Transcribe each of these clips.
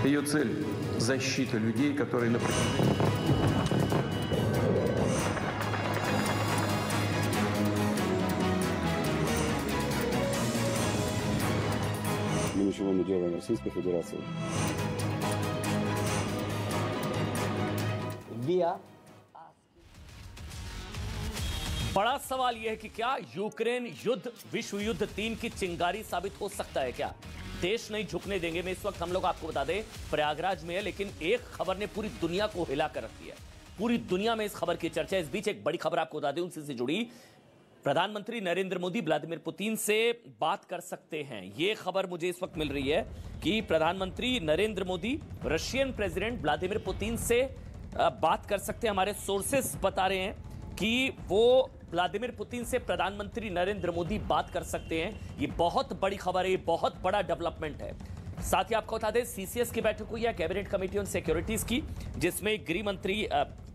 Ее цель – защита людей, которые на протяжении... Мы ничего не делаем Российской Федерации. बड़ा सवाल यह है कि क्या यूक्रेन युद्ध विश्व युद्ध 3 की चिंगारी साबित हो सकता है क्या? देश नहीं झुकने देंगे। मैं इस वक्त हम लोग आपको बता दें प्रयागराज में है, लेकिन एक खबर ने पूरी दुनिया को हिला कर रख दिया है। पूरी दुनिया में इस खबर की चर्चा है। इस बीच एक बड़ी खबर आपको बता दें उनसे से जुड़ी, प्रधानमंत्री नरेंद्र मोदी व्लादिमीर पुतिन से बात कर सकते हैं। यह खबर मुझे इस वक्त मिल रही है कि प्रधानमंत्री Narendra Modi Russian president Vladimir Putin से बात कर सकते हैं। हमारे सोर्सेस बता रहे हैं कि वो व्लादिमीर पुतिन से प्रधानमंत्री नरेंद्र मोदी बात कर सकते हैं। ये बहुत बड़ी खबर है, बहुत बड़ा डेवलपमेंट है। साथ ही आपको बता दें सीसीएस की बैठक हुई है, कैबिनेट कमेटी ऑन सिक्योरिटीज की, जिसमें गृह मंत्री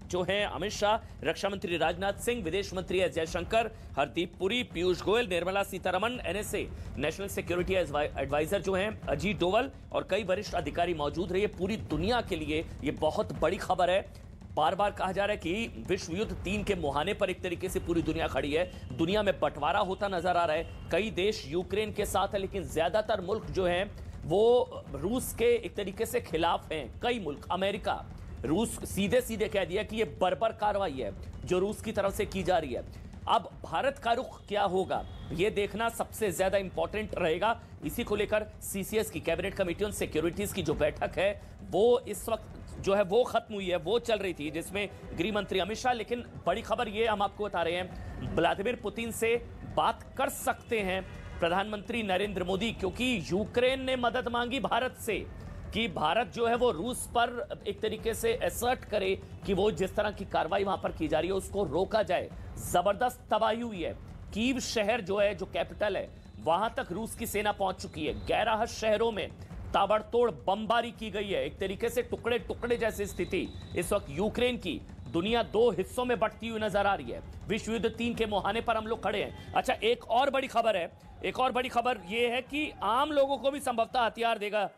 जो हैं अमित शाह, रक्षा मंत्री राजनाथ सिंह, विदेश मंत्री S Jaishankar, Hardeep Puri, Piyush Goyal, Nirmala Sitharaman, NSA national security advisor जो हैं अजीत डोवल और कई वरिष्ठ अधिकारी मौजूद रहे। पूरी दुनिया के लिए ये बहुत बड़ी खबर है। बार बार कहा जा रहा है कि विश्व युद्ध 3 के मुहाने पर एक तरीके से पूरी दुनिया खड़ी है। दुनिया में बंटवारा होता नजर आ रहा है। कई देश यूक्रेन के साथ है, लेकिन ज्यादातर मुल्क जो हैं वो रूस के एक तरीके से खिलाफ हैं। कई मुल्क, अमेरिका, रूस सीधे सीधे कह दिया कि यह बर्बर कार्रवाई है जो रूस की तरफ से की जा रही है। अब भारत का रुख क्या होगा यह देखना सबसे ज्यादा इंपॉर्टेंट रहेगा। इसी को लेकर सीसीएस की कैबिनेट कमेटी ऑन सिक्योरिटीज की जो बैठक है वो इस वक्त जो है वो खत्म हुई है, वो चल रही थी, जिसमें गृह मंत्री अमित शाह, लेकिन बड़ी खबर ये हम आपको बता रहे हैं व्लादिमीर पुतिन से बात कर सकते हैं प्रधानमंत्री नरेंद्र मोदी, क्योंकि यूक्रेन ने मदद मांगी भारत से कि भारत जो है वो रूस पर एक तरीके से असर्ट करे कि वो जिस तरह की कार्रवाई वहां पर की जा रही है उसको रोका जाए। जबरदस्त तबाही हुई है। कीव शहर जो है, जो कैपिटल है, वहां तक रूस की सेना पहुंच चुकी है। 11 शहरों में ताबड़तोड़ बमबारी की गई है। एक तरीके से टुकड़े टुकड़े जैसी स्थिति इस वक्त यूक्रेन की दुनिया 2 हिस्सों में बंटती हुई नजर आ रही है। विश्व युद्ध 3 के मुहाने पर हम लोग खड़े हैं। अच्छा, एक और बड़ी खबर है। एक और बड़ी खबर यह है कि आम लोगों को भी संभवतः हथियार देगा।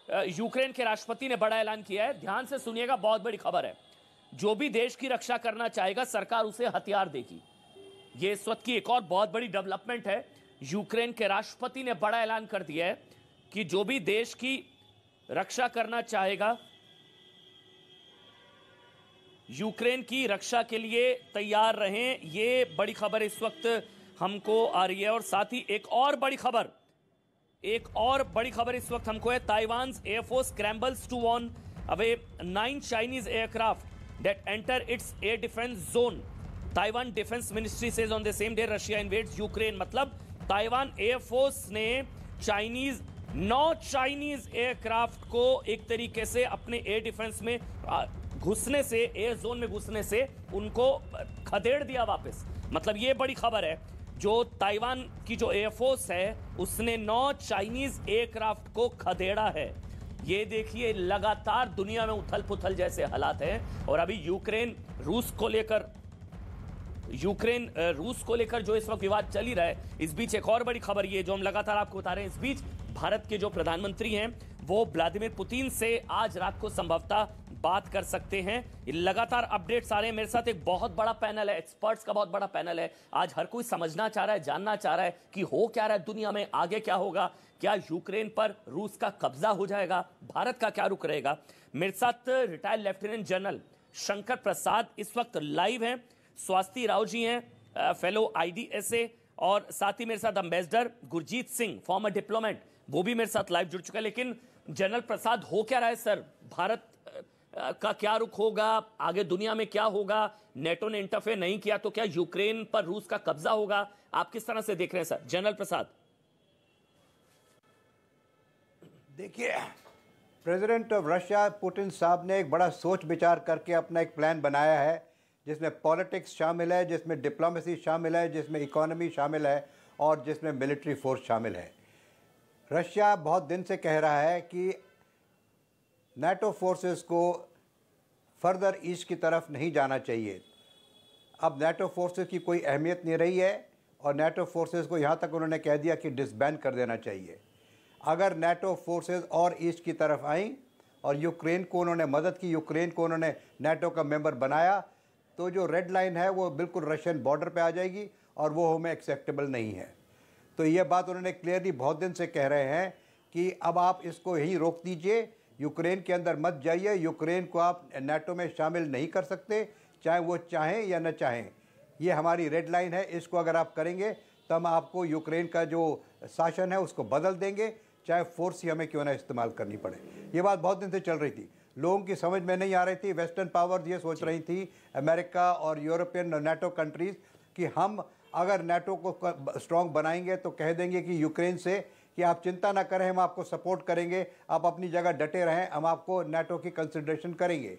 यूक्रेन के राष्ट्रपति ने बड़ा ऐलान किया है। ध्यान से सुनिएगा, बहुत बड़ी खबर है। जो भी देश की रक्षा करना चाहेगा सरकार उसे हथियार देगी। यह इस वक्त की एक और बहुत बड़ी डेवलपमेंट है। यूक्रेन के राष्ट्रपति ने बड़ा ऐलान कर दिया है कि जो भी देश की रक्षा करना चाहेगा, यूक्रेन की रक्षा के लिए तैयार रहें। यह बड़ी खबर इस वक्त हमको आ रही है। और साथ ही एक और बड़ी खबर इस वक्त हमको है। Taiwan air force scrambles to warn away 9 Chinese aircraft that enter its air defence zone. Taiwan defence ministry says on the same day Russia invades Ukraine. मतलब ताइवान एयरफोर्स ने 9 चाइनीज एयरक्राफ्ट को एक तरीके से अपने एयर डिफेंस में घुसने से, एयर जोन में घुसने से उनको खदेड़ दिया वापस। मतलब यह बड़ी खबर है। जो ताइवान की जो एयरफोर्स है उसने 9 चाइनीज एयरक्राफ्ट को खदेड़ा है। ये देखिए, लगातार दुनिया में उथल पुथल जैसे हालात हैं। और अभी यूक्रेन रूस को लेकर जो इस वक्त विवाद चल ही रहा है, इस बीच एक और बड़ी खबर ये जो हम लगातार आपको बता रहे हैं। इस बीच भारत के जो प्रधानमंत्री हैं वो व्लादिमीर पुतिन से आज रात को संभवतः बात कर सकते हैं। लगातार अपडेट्स आ रहे हैं। मेरे साथ एक बहुत बड़ा पैनल है, एक्सपर्ट्स का बहुत बड़ा पैनल है। आज हर कोई समझना चाह रहा है, जानना चाह रहा है कि हो क्या रहा है दुनिया में, आगे क्या होगा, क्या यूक्रेन पर रूस का कब्जा हो जाएगा, भारत का क्या रुख रहेगा। मेरे साथ retired lieutenant general Shankar Prasad इस वक्त लाइव हैं, स्वास्थी राव जी हैं फेलो IDSA, और साथ ही मेरे साथ ambassador Gurjeet Singh farmer diplomat, वो भी मेरे साथ लाइव जुड़ चुका है। लेकिन जनरल प्रसाद, हो क्या रहा है सर? भारत का क्या रुख होगा, आगे दुनिया में क्या होगा? नेटो ने इंटरफेयर नहीं किया तो क्या यूक्रेन पर रूस का कब्जा होगा? आप किस तरह से देख रहे हैं सर? जनरल प्रसाद। देखिए, प्रेसिडेंट ऑफ रशिया पुतिन साहब ने एक बड़ा सोच विचार करके अपना एक प्लान बनाया है, जिसमें पॉलिटिक्स शामिल है, जिसमें डिप्लोमेसी शामिल है, जिसमें इकोनॉमी शामिल है और जिसमें मिलिट्री फोर्स शामिल है। रशिया बहुत दिन से कह रहा है कि नाटो फोर्सेस को फर्दर ईस्ट की तरफ नहीं जाना चाहिए। अब नाटो फोर्सेस की कोई अहमियत नहीं रही है और नाटो फोर्सेस को यहाँ तक उन्होंने कह दिया कि डिसबैंड कर देना चाहिए। अगर नाटो फोर्सेस और ईस्ट की तरफ आईं और यूक्रेन को उन्होंने मदद की, यूक्रेन को उन्होंने नाटो का मेंबर बनाया, तो जो रेड लाइन है वो बिल्कुल रशियन बॉर्डर पे आ जाएगी और वो हमें एक्सेप्टेबल नहीं है। तो ये बात उन्होंने क्लियरली बहुत दिन से कह रहे हैं कि अब आप इसको यहीं रोक दीजिए, यूक्रेन के अंदर मत जाइए, यूक्रेन को आप नाटो में शामिल नहीं कर सकते, चाहे वो चाहें या न चाहें। ये हमारी रेड लाइन है, इसको अगर आप करेंगे तो हम आपको यूक्रेन का जो शासन है उसको बदल देंगे, चाहे फोर्स ही हमें क्यों ना इस्तेमाल करनी पड़े। ये बात बहुत दिन से चल रही थी, लोगों की समझ में नहीं आ रही थी। वेस्टर्न पावर्स ये सोच रही थी, अमेरिका और यूरोपियन और नाटो कंट्रीज़, कि हम अगर नाटो को स्ट्रॉन्ग बनाएंगे तो कह देंगे कि यूक्रेन से कि आप चिंता ना करें, हम आपको सपोर्ट करेंगे, आप अपनी जगह डटे रहें, हम आपको नाटो की कंसिडरेशन करेंगे।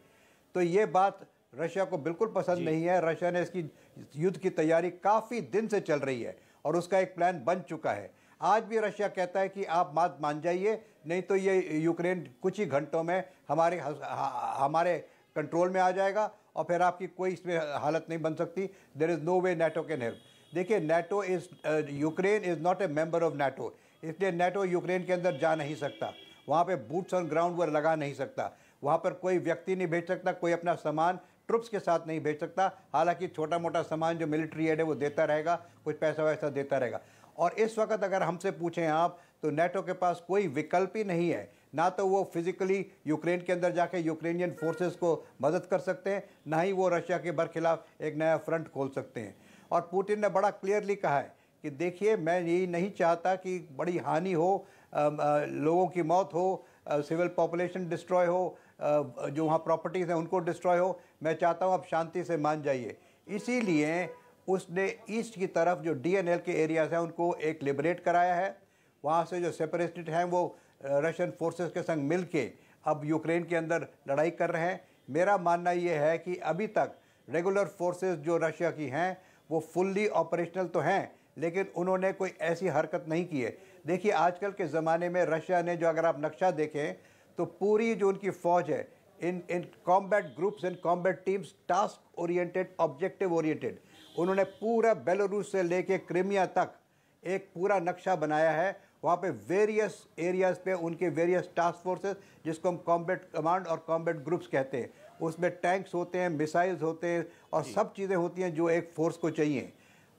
तो ये बात रशिया को बिल्कुल पसंद नहीं है। रशिया ने इसकी युद्ध की तैयारी काफ़ी दिन से चल रही है और उसका एक प्लान बन चुका है। आज भी रशिया कहता है कि आप मत मान जाइए, नहीं तो ये यूक्रेन कुछ ही घंटों में हमारे कंट्रोल में आ जाएगा और फिर आपकी कोई इसमें हालत नहीं बन सकती। There is no way NATO can help. देखिए, NATO Ukraine is not a member of NATO, इसलिए नाटो यूक्रेन के अंदर जा नहीं सकता, वहाँ पे बूट्स ऑन ग्राउंड वो लगा नहीं सकता, वहाँ पर कोई व्यक्ति नहीं भेज सकता, कोई अपना सामान ट्रुप्स के साथ नहीं भेज सकता। हालांकि छोटा मोटा सामान जो मिलिट्री एड है वो देता रहेगा, कुछ पैसा वैसा देता रहेगा। और इस वक्त अगर हमसे पूछें आप, तो नाटो के पास कोई विकल्प ही नहीं है, ना तो वो फिजिकली यूक्रेन के अंदर जाके यूक्रेनियन फोर्सेस को मदद कर सकते हैं, ना ही वो रशिया के बरखिलाफ एक नया फ्रंट खोल सकते हैं। और पुतिन ने बड़ा क्लियरली कहा है कि देखिए, मैं यही नहीं चाहता कि बड़ी हानि हो, लोगों की मौत हो, सिविल पॉपुलेशन डिस्ट्रॉय हो, जो वहाँ प्रॉपर्टीज़ हैं उनको डिस्ट्रॉय हो। मैं चाहता हूँ आप शांति से मान जाइए। इसीलिए उसने ईस्ट की तरफ जो DNL के एरियाज़ हैं उनको एक लिबरेट कराया है। वहाँ से जो सेपरेटिस्ट हैं वो रशियन फोर्सेस के संग मिल के अब यूक्रेन के अंदर लड़ाई कर रहे हैं। मेरा मानना ये है कि अभी तक रेगुलर फोर्सेस जो रशिया की हैं वो फुल्ली ऑपरेशनल तो हैं, लेकिन उन्होंने कोई ऐसी हरकत नहीं की है। देखिए, आजकल के ज़माने में रशिया ने जो, अगर आप नक्शा देखें तो पूरी जो उनकी फ़ौज है in combat groups and combat teams, task oriented, objective oriented, उन्होंने पूरा बेलारूस से लेके क्रीमिया तक एक पूरा नक्शा बनाया है। वहाँ पे वेरियस एरियाज़ पे उनके वेरियस टास्क फोर्सेस, जिसको हम कॉम्बैट कमांड और कॉम्बैट ग्रुप्स कहते हैं, उसमें टैंक्स होते हैं, मिसाइल्स होते हैं और सब चीज़ें होती हैं जो एक फोर्स को चाहिए।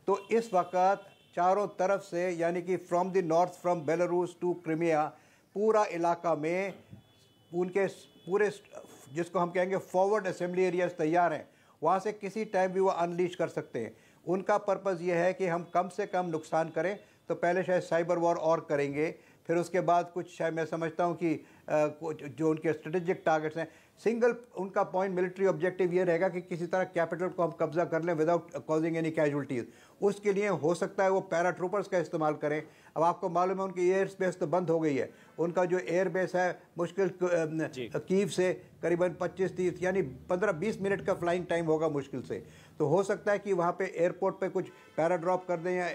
तो इस वक्त चारों तरफ से, यानी कि from the north, from Belarus to Crimea, पूरा इलाका में उनके पूरे जिसको हम कहेंगे फॉरवर्ड असेंबली एरियाज तैयार हैं। वहाँ से किसी टाइम भी वो अनलीश कर सकते हैं। उनका पर्पज़ ये है कि हम कम से कम नुकसान करें, तो पहले शायद साइबर वॉर और करेंगे, फिर उसके बाद कुछ शायद मैं समझता हूँ कि जो उनके स्ट्रेटेजिक टारगेट्स हैं, सिंगल उनका पॉइंट मिलिट्री ऑब्जेक्टिव ये रहेगा कि किसी तरह कैपिटल को हम कब्जा कर लें विदाउट कॉजिंग एनी कैजुअल्टीज़। उसके लिए हो सकता है वो पैराट्रूपर्स का इस्तेमाल करें। अब आपको मालूम है उनकी एयर स्पेस तो बंद हो गई है, उनका जो एयर बेस है मुश्किल कीव से करीबन 25-30 यानी 15-20 मिनट का फ्लाइंग टाइम होगा मुश्किल से। तो हो सकता है कि वहाँ पे एयरपोर्ट पे कुछ पैरा ड्रॉप कर दें या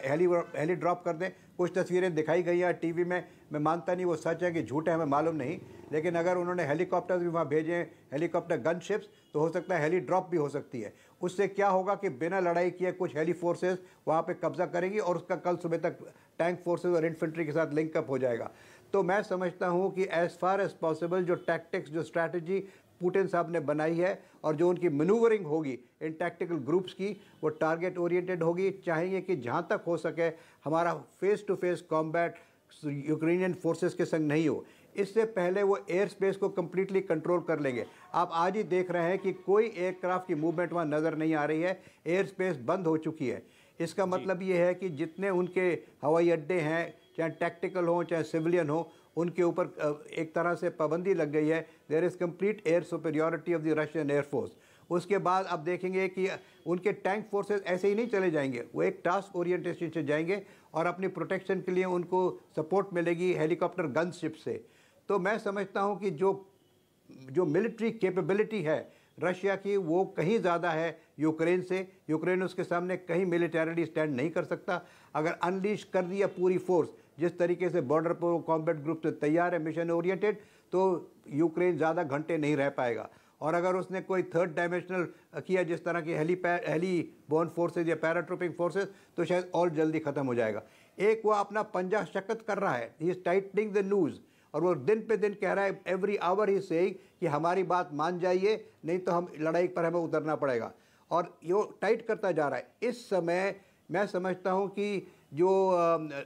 हेली ड्रॉप कर दें। कुछ तस्वीरें दिखाई गई हैं टीवी में, मैं मानता नहीं वो सच है कि झूठ है, हमें मालूम नहीं, लेकिन अगर उन्होंने हेलीकॉप्टर्स भी वहाँ भेजे, हेलीकॉप्टर गन शिप्स, तो हो सकता है हेली ड्रॉप भी हो सकती है। उससे क्या होगा कि बिना लड़ाई किए कुछ हेली फोर्सेस वहाँ पे कब्जा करेंगी और उसका कल सुबह तक टैंक फोर्सेस और इन्फेंट्री के साथ लिंकअप हो जाएगा। तो मैं समझता हूँ कि एज़ फार एज़ पॉसिबल जो टैक्टिक्स, जो स्ट्रैटेजी पुतिन साहब ने बनाई है और जो उनकी मैनूवरिंग होगी इन टैक्टिकल ग्रुप्स की, वो टारगेट ओरिएंटेड होगी। चाहेंगे कि जहाँ तक हो सके हमारा face to face combat Ukrainian forces के संग नहीं हो। इससे पहले वो एयर स्पेस को कम्प्लीटली कंट्रोल कर लेंगे। आप आज ही देख रहे हैं कि कोई एयरक्राफ्ट की मूवमेंट वहाँ नज़र नहीं आ रही है, एयर स्पेस बंद हो चुकी है। इसका मतलब ये है कि जितने उनके हवाई अड्डे हैं, चाहे टैक्टिकल हो चाहे सिविलियन हो, उनके ऊपर एक तरह से पाबंदी लग गई है। There is complete air superiority of the Russian air force. उसके बाद अब देखेंगे कि उनके टैंक फोर्सेस ऐसे ही नहीं चले जाएंगे, वो एक टास्क ओरिएंटेशन से जाएंगे और अपनी प्रोटेक्शन के लिए उनको सपोर्ट मिलेगी हेलीकॉप्टर गन शिप से। तो मैं समझता हूँ कि जो मिलिट्री कैपेबिलिटी है रशिया की, वो कहीं ज़्यादा है यूक्रेन से। यूक्रेन उसके सामने कहीं मिलिटरीली स्टैंड नहीं कर सकता। अगर अनलीश कर दिया पूरी फोर्स, जिस तरीके से बॉर्डर पर कॉम्बैट ग्रुप से तैयार है मिशन ओरिएंटेड, तो यूक्रेन ज़्यादा घंटे नहीं रह पाएगा। और अगर उसने कोई थर्ड डायमेंशनल किया, जिस तरह की हेली बोर्न फोर्सेज या पैराट्रूपिंग फोर्सेज, तो शायद और जल्दी ख़त्म हो जाएगा। एक वो अपना पंजा शक्कत कर रहा है, ही इज़ टाइटनिंग द नूज़, और वो दिन पे दिन कह रहा है, एवरी आवर ही सेइंग कि हमारी बात मान जाइए, नहीं तो हम लड़ाई पर हमें उतरना पड़ेगा, और ये टाइट करता जा रहा है। इस समय मैं समझता हूँ कि जो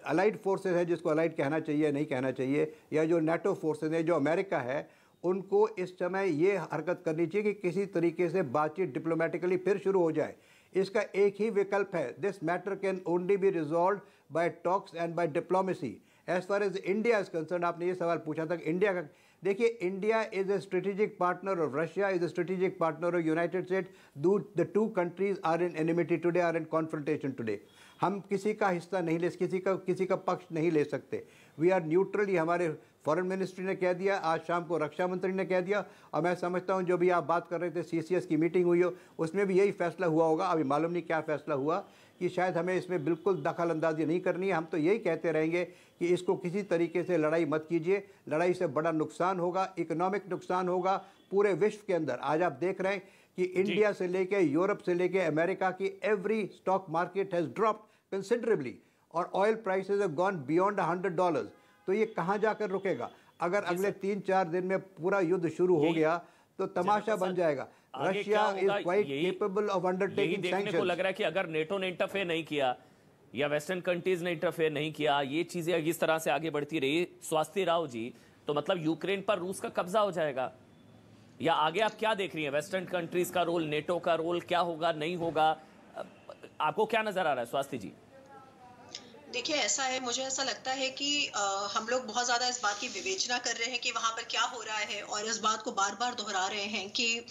अलाइड फोर्सेस है, जिसको अलाइड कहना चाहिए नहीं कहना चाहिए, या जो नेटो फोर्सेस है, जो अमेरिका है, उनको इस समय ये हरकत करनी चाहिए कि किसी तरीके से बातचीत डिप्लोमेटिकली फिर शुरू हो जाए। इसका एक ही विकल्प है, this matter can only be resolved by talks and by diplomacy. As far as India is concern, आपने ये सवाल पूछा था कि इंडिया का, देखिए, India is a strategic partner of Russia, is a strategic partner of United States. The two countries are in enmity today, are in confrontation today. हम किसी का हिस्सा नहीं ले, किसी का पक्ष नहीं ले सकते। वी आर न्यूट्रल, ये हमारे फॉरेन मिनिस्ट्री ने कह दिया, आज शाम को रक्षा मंत्री ने कह दिया, और मैं समझता हूं जो भी आप बात कर रहे थे, CCS की मीटिंग हुई हो, उसमें भी यही फैसला हुआ होगा। अभी मालूम नहीं क्या फैसला हुआ, कि शायद हमें इसमें बिल्कुल दखल अंदाजी नहीं करनी है। हम तो यही कहते रहेंगे कि इसको किसी तरीके से लड़ाई मत कीजिए, लड़ाई से बड़ा नुकसान होगा, इकोनॉमिक नुकसान होगा पूरे विश्व के अंदर। आज आप देख रहे हैं कि इंडिया से लेके यूरोप से लेके अमेरिका की every stock market has dropped considerably, और oil prices have gone beyond $100। तो ये कहाँ जाकर रुकेगा? अगर अगले 3-4 दिन में पूरा युद्ध शुरू हो गया तो तमाशा बन जाएगा। Russia is quite capable of undertaking sanctions. देखने को लग रहा है कि अगर नेटो ने इंटरफेयर नहीं किया या वेस्टर्न कंट्रीज ने इंटरफेयर नहीं किया, ये चीजें इस तरह से आगे बढ़ती रही स्वास्थ्य राव जी, तो मतलब यूक्रेन पर रूस का कब्जा हो जाएगा। या आगे आप क्या देख रही हैं? वेस्टर्न कंट्रीज का रोल, नेटो का रोल क्या होगा, नहीं होगा, आपको क्या नजर आ रहा है स्वास्थ्य जी? देखिए, ऐसा है, मुझे ऐसा लगता है कि हम लोग बहुत ज़्यादा इस बात की विवेचना कर रहे हैं कि वहाँ पर क्या हो रहा है, और इस बात को बार बार दोहरा रहे हैं कि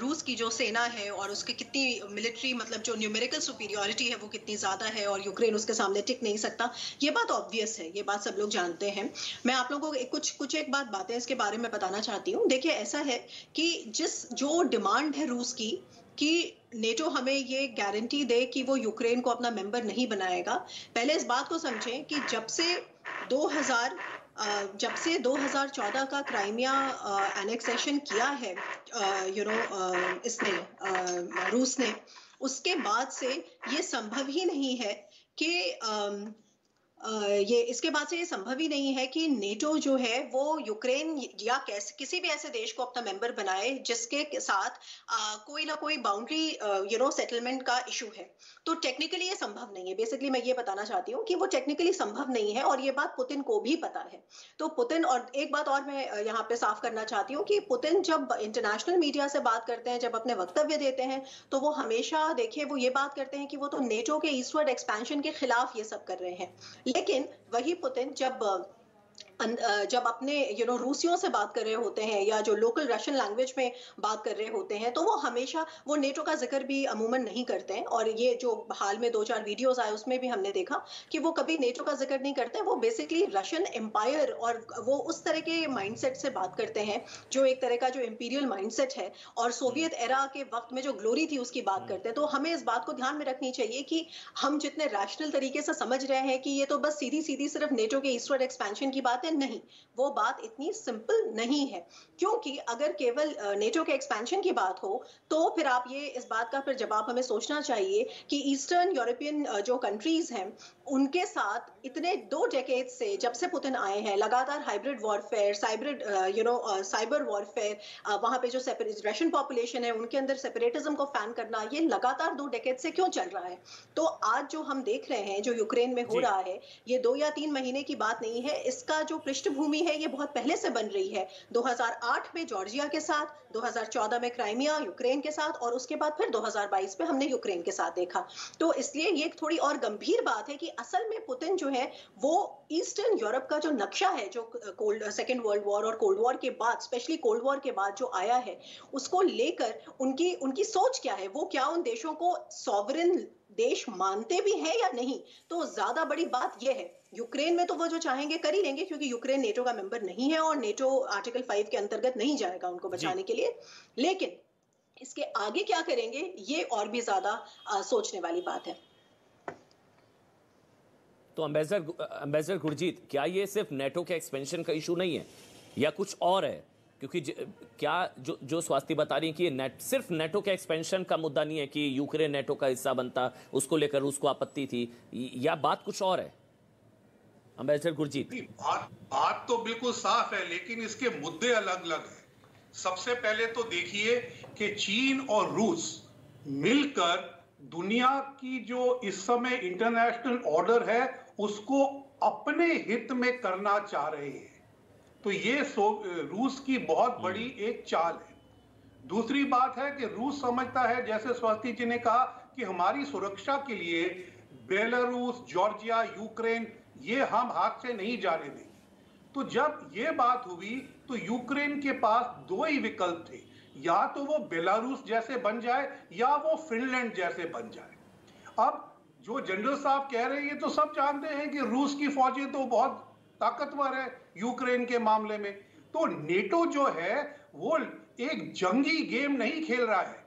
रूस की जो सेना है और उसकी कितनी मिलिट्री, मतलब जो न्यूमेरिकल सुपीरियरिटी है वो कितनी ज़्यादा है, और यूक्रेन उसके सामने टिक नहीं सकता। ये बात ऑब्वियस है, ये बात सब लोग जानते हैं। मैं आप लोगों को कुछ एक बातें इसके बारे में बताना चाहती हूँ। देखिए, ऐसा है कि जो डिमांड है रूस की कि नेटो हमें ये गारंटी दे कि वो यूक्रेन को अपना मेंबर नहीं बनाएगा। पहले इस बात को समझें कि जब से 2014 का क्राइमिया एनेक्सेशन किया है रूस ने, उसके बाद से ये संभव ही नहीं है कि इसके बाद से ये संभव ही नहीं है कि नेटो जो है वो यूक्रेन या किसी भी ऐसे देश को अपना मेंबर बनाए जिसके साथ कोई ना कोई बाउंड्री सेटलमेंट का इशू है। तो टेक्निकली ये संभव नहीं है। बेसिकली मैं ये बताना चाहती हूँ कि वो टेक्निकली संभव नहीं है, और ये बात पुतिन को भी पता है। तो पुतिन, और एक बात और मैं यहाँ पे साफ करना चाहती हूँ कि पुतिन जब इंटरनेशनल मीडिया से बात करते हैं, जब अपने वक्तव्य देते हैं, तो वो हमेशा, देखिए, वो ये बात करते हैं कि वो तो नेटो के ईस्टवर्ड एक्सपेंशन के खिलाफ ये सब कर रहे हैं। लेकिन वही पुतिन जब अपने रूसियों से बात कर रहे होते हैं या जो लोकल रशियन लैंग्वेज में बात कर रहे होते हैं, तो वो हमेशा वो नेटो का जिक्र भी अमूमन नहीं करते हैं। और ये जो हाल में 2-4 वीडियोस आए उसमें भी हमने देखा कि वो कभी नेटो का जिक्र नहीं करते। वो बेसिकली रशियन एम्पायर और वो उस तरह के माइंडसेट से बात करते हैं जो एक तरह का जो इंपीरियल माइंडसेट है, और सोवियत एरा के वक्त में जो ग्लोरी थी उसकी बात करते हैं। तो हमें इस बात को ध्यान में रखनी चाहिए कि हम जितने रैशनल तरीके से समझ रहे हैं कि ये तो बस सीधी सीधी सिर्फ नेटो के ईस्टवर्ड एक्सपेंशन की बात है, नहीं, वो बात इतनी सिंपल नहीं है। क्योंकि अगर केवल नेटो के एक्सपेंशन की बात हो तो फिर आप ये इस बात का फिर जवाब हमें सोचना चाहिए कि ईस्टर्न यूरोपियन जो कंट्रीज हैं उनके साथ इतने 2 डेकेड से, जब से पुतिन आए हैं, लगातार हाइब्रिड वॉरफेयर, साइबर वॉरफेयर, वहां पे जो रशियन पॉपुलेशन है उनके अंदर सेपरेटिज्म को फैन करना, ये लगातार 2 डेकेड से क्यों चल रहा है? तो आज जो हम देख रहे हैं जो यूक्रेन में हो रहा है, ये 2 या 3 महीने की बात नहीं है। इसका जो पृष्ठभूमि है ये बहुत पहले से बन रही है। 2008 में जॉर्जिया के साथ, 2014 में क्राइमिया यूक्रेन के साथ, और उसके बाद फिर 2022 में हमने यूक्रेन के साथ देखा। तो इसलिए ये थोड़ी और गंभीर बात है कि असल में पुतिन जो है वो ईस्टर्न यूरोप का जो नक्शा है, जो सेकेंड वर्ल्ड वॉर और कोल्ड वॉर के बाद, स्पेशली कोल्ड वॉर के बाद जो आया है, उसको लेकर उनकी सोच क्या है, वो क्या उन देशों को सॉवरेन देश मानते भी हैं या नहीं। तो ज्यादा बड़ी बात यह है, यूक्रेन में तो वो जो चाहेंगे कर ही लेंगे, क्योंकि यूक्रेन नेटो का मेंबर नहीं है और नेटो आर्टिकल 5 के अंतर्गत नहीं जाएगा उनको बचाने के लिए। लेकिन इसके आगे क्या करेंगे ये और भी ज्यादा सोचने वाली बात है। तो एम्बेसडर गुरजीत, क्या ये सिर्फ नेटो के एक्सपेंशन का इशू नहीं है या कुछ और है? क्योंकि क्या जो स्वास्थ्य बता रही है कि ये सिर्फ नेटो के एक्सपेंशन का मुद्दा नहीं है कि यूक्रेन नेटो का हिस्सा बनता, उसको लेकर रूस को आपत्ति थी, या बात कुछ और है? एम्बेसडर गुरजीत। बात तो बिल्कुल साफ है, लेकिन इसके मुद्दे अलग अलग हैं। सबसे पहले तो देखिए कि चीन और रूस मिलकर दुनिया की जो इस समय इंटरनेशनल ऑर्डर है उसको अपने हित में करना चाह रहे हैं। तो ये रूस की बहुत बड़ी एक चाल है। दूसरी बात है कि रूस समझता है, जैसे स्वाति जी ने कहा, कि हमारी सुरक्षा के लिए बेलारूस, जॉर्जिया, यूक्रेन ये हम हाथ से नहीं जाने देंगे। तो जब ये बात हुई तो यूक्रेन के पास दो ही विकल्प थे, या तो वो बेलारूस जैसे बन जाए या वो फिनलैंड जैसे बन जाए। अब जो जनरल साहब कह रहे हैं ये तो सब जानते हैं कि रूस की फौजें तो बहुत ताकतवर है यूक्रेन के मामले में। तो नेटो जो है वो एक जंगी गेम नहीं खेल रहा है,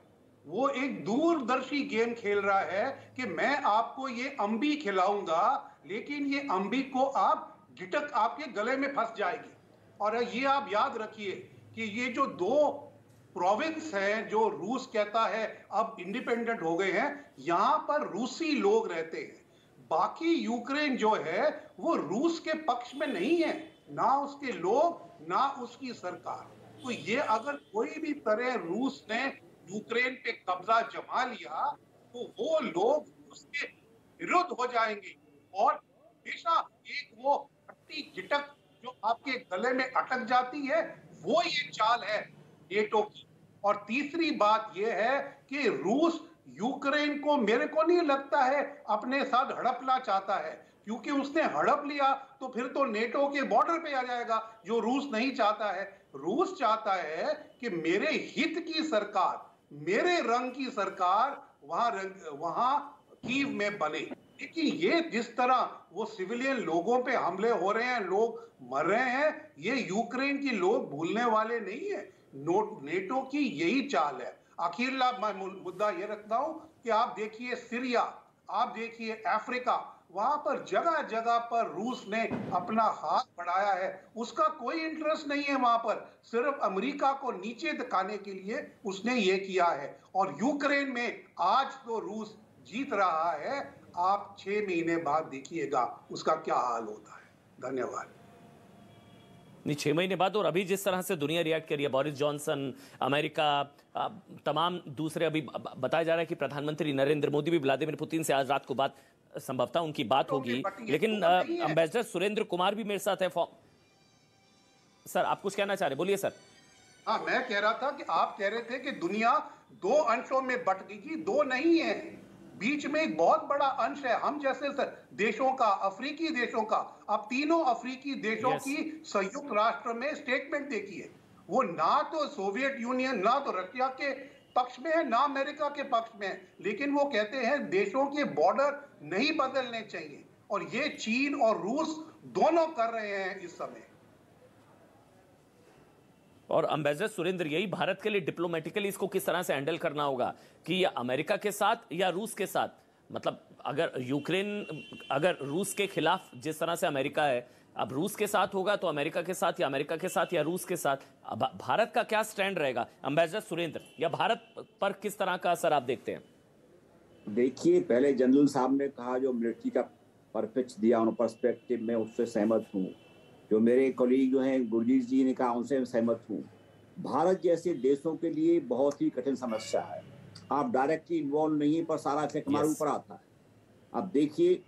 वो एक दूरदर्शी गेम खेल रहा है कि मैं आपको ये अंबी खिलाऊंगा, लेकिन ये अंबी को आप गिटक आपके गले में फंस जाएगी। और ये आप याद रखिए कि ये जो दो प्रोविंस हैं जो रूस कहता है अब इंडिपेंडेंट हो गए हैं, यहां पर रूसी लोग रहते हैं। बाकी यूक्रेन जो है वो रूस के पक्ष में नहीं है, ना उसके लोग ना उसकी सरकार। तो ये अगर कोई भी तरह रूस ने यूक्रेन पे कब्जा जमा लिया तो वो लोग उसके विरुद्ध हो जाएंगे और हमेशा एक वो खट्टी गिटक जो आपके गले में अटक जाती है, वो ये चाल है नेटो की। और तीसरी बात यह है कि रूस यूक्रेन को, मेरे को नहीं लगता है अपने साथ हड़पना चाहता है, क्योंकि उसने हड़प लिया तो फिर तो नेटो के बॉर्डर पे आ जाएगा, जो रूस नहीं चाहता है। रूस चाहता है कि मेरे हित की सरकार, मेरे रंग की सरकार वहां कीव में बने। लेकिन ये जिस तरह वो सिविलियन लोगों पे हमले हो रहे हैं, लोग मर रहे हैं, ये यूक्रेन की लोग भूलने वाले नहीं है। नेटो की यही चाल है। अखीरला मैं मुद्दा ये रखता हूं कि आप देखिए सीरिया, आप देखिए अफ्रीका, वहां पर जगह जगह पर रूस ने अपना हाथ बढ़ाया है। उसका कोई इंटरेस्ट नहीं है वहां पर, सिर्फ अमेरिका को नीचे दिखाने के लिए उसने ये किया है। और यूक्रेन में आज तो रूस जीत रहा है, आप 6 महीने बाद देखिएगा उसका क्या हाल होता है। धन्यवाद। नहीं, 6 महीने बाद। और अभी जिस तरह से दुनिया रिएक्ट कर रही है, बोरिस जॉनसन, अमेरिका, तमाम दूसरे, अभी बताया जा रहा है कि प्रधानमंत्री नरेंद्र मोदी भी व्लादिमीर पुतिन से आज रात को बात, संभवतः उनकी बात होगी। लेकिन एम्बेसडर सुरेंद्र कुमार भी मेरे साथ है। सर आप कुछ कहना चाह रहे, बोलिए सर। हाँ, मैं कह रहा था कि आप कह रहे थे कि दुनिया दो अंशों में बट गई थी, दो नहीं है, बीच में एक बहुत बड़ा अंश है हम जैसे देशों का, अफ्रीकी देशों का। अब तीनों अफ्रीकी देशों की संयुक्त राष्ट्र में स्टेटमेंट देखिए, वो ना तो सोवियत यूनियन, ना तो रशिया के पक्ष में है, ना अमेरिका के पक्ष में है, लेकिन वो कहते हैं देशों के बॉर्डर नहीं बदलने चाहिए। और ये चीन और रूस दोनों कर रहे हैं इस समय। और एम्बेसडर सुरेंद्र, यही भारत के लिए डिप्लोमेटिकली इसको किस तरह से हैंडल करना होगा कि ये अमेरिका के साथ या रूस के साथ, मतलब अगर यूक्रेन, अगर रूस के खिलाफ जिस तरह से अमेरिका है, अब रूस के साथ होगा तो अमेरिका के साथ, या अमेरिका के साथ या रूस के साथ, अब भारत का क्या स्टैंड रहेगा एम्बेसडर सुरेंद्र, या भारत पर किस तरह का असर आप देखते हैं? देखिए, पहले जनरल साहब ने कहा जो मिलिट्री का परस्पेक्टिव दिया, उन पर्सपेक्टिव में उससे सहमत हूँ। जो मेरे कॉलीग जो हैं गुरजीत जी ने कहा, उनसे मैं सहमत हूँ। भारत जैसे देशों के लिए बहुत ही कठिन समस्या है। आप डायरेक्टली इन्वॉल्व नहीं, पर सारा चेक हमारे ऊपर आता है। अब देखिए,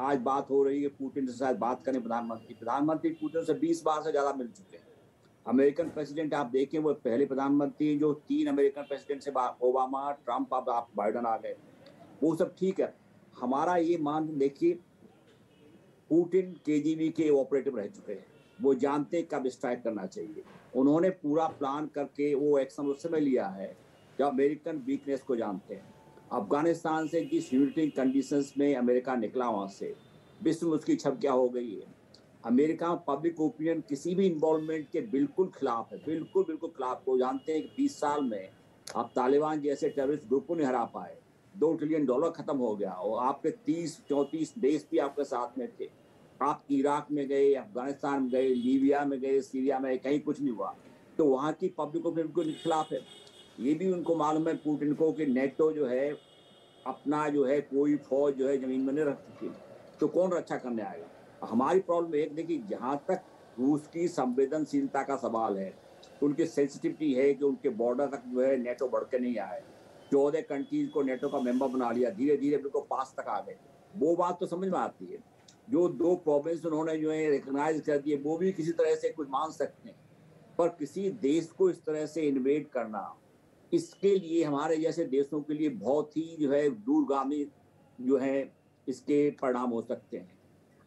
आज बात हो रही है पुतिन से, शायद बात करें प्रधानमंत्री पुतिन से 20 बार से ज़्यादा मिल चुके हैं। अमेरिकन प्रेसिडेंट आप देखें, वो पहले प्रधानमंत्री जो 3 अमेरिकन प्रेसिडेंट से, ओबामा, ट्रंप, आप बाइडन आ गए, वो सब ठीक है। हमारा ये मान देखिए, पुतिन केजीबी के ऑपरेटिव रह चुके हैं, वो जानते हैं कब स्ट्राइक करना चाहिए। उन्होंने पूरा प्लान करके वो एक्शन उस समय लिया है जब अमेरिकन वीकनेस को जानते हैं। अफगानिस्तान से जिस ह्यूमैनिटेरियन कंडीशंस में अमेरिका निकला, वहाँ से विश्व में उसकी छब क्या हो गई है। अमेरिका पब्लिक ओपिनियन किसी भी इन्वॉल्वमेंट के बिल्कुल खिलाफ है, बिल्कुल खिलाफ। वो जानते हैं कि 20 साल में आप तालिबान जैसे टेररिस्ट ग्रुप को नहीं हरा पाए, $2 ट्रिलियन खत्म हो गया, और आपके 30-34 देश भी आपके साथ में थे। आप इराक में गए, अफगानिस्तान में गए, लीबिया में गए, सीरिया में, कहीं कुछ नहीं हुआ। तो वहाँ की पब्लिक ओपिनियन के खिलाफ है। ये भी उनको मालूम है पुतिन को कि नेटो जो है अपना जो है कोई फौज जो है जमीन में नहीं रख सकती, तो कौन रक्षा करने आएगा। हमारी प्रॉब्लम एक देखिए, जहाँ तक रूस की संवेदनशीलता का सवाल है, उनकी सेंसिटिविटी है कि उनके बॉर्डर तक जो है नेटो बढ़ के नहीं आए। 14 कंट्रीज को नेटो का मेंबर बना लिया, धीरे धीरे बिल्कुल पास तक आ गए। वो बात तो समझ में आती है। जो 2 प्रोविंस उन्होंने जो है रिकॉग्नाइज कर दिए, वो भी किसी तरह से कुछ मान सकते हैं, पर किसी देश को इस तरह से इन्वेड करना, इसके लिए हमारे जैसे देशों के लिए बहुत ही जो है दूरगामी जो है इसके परिणाम हो सकते हैं।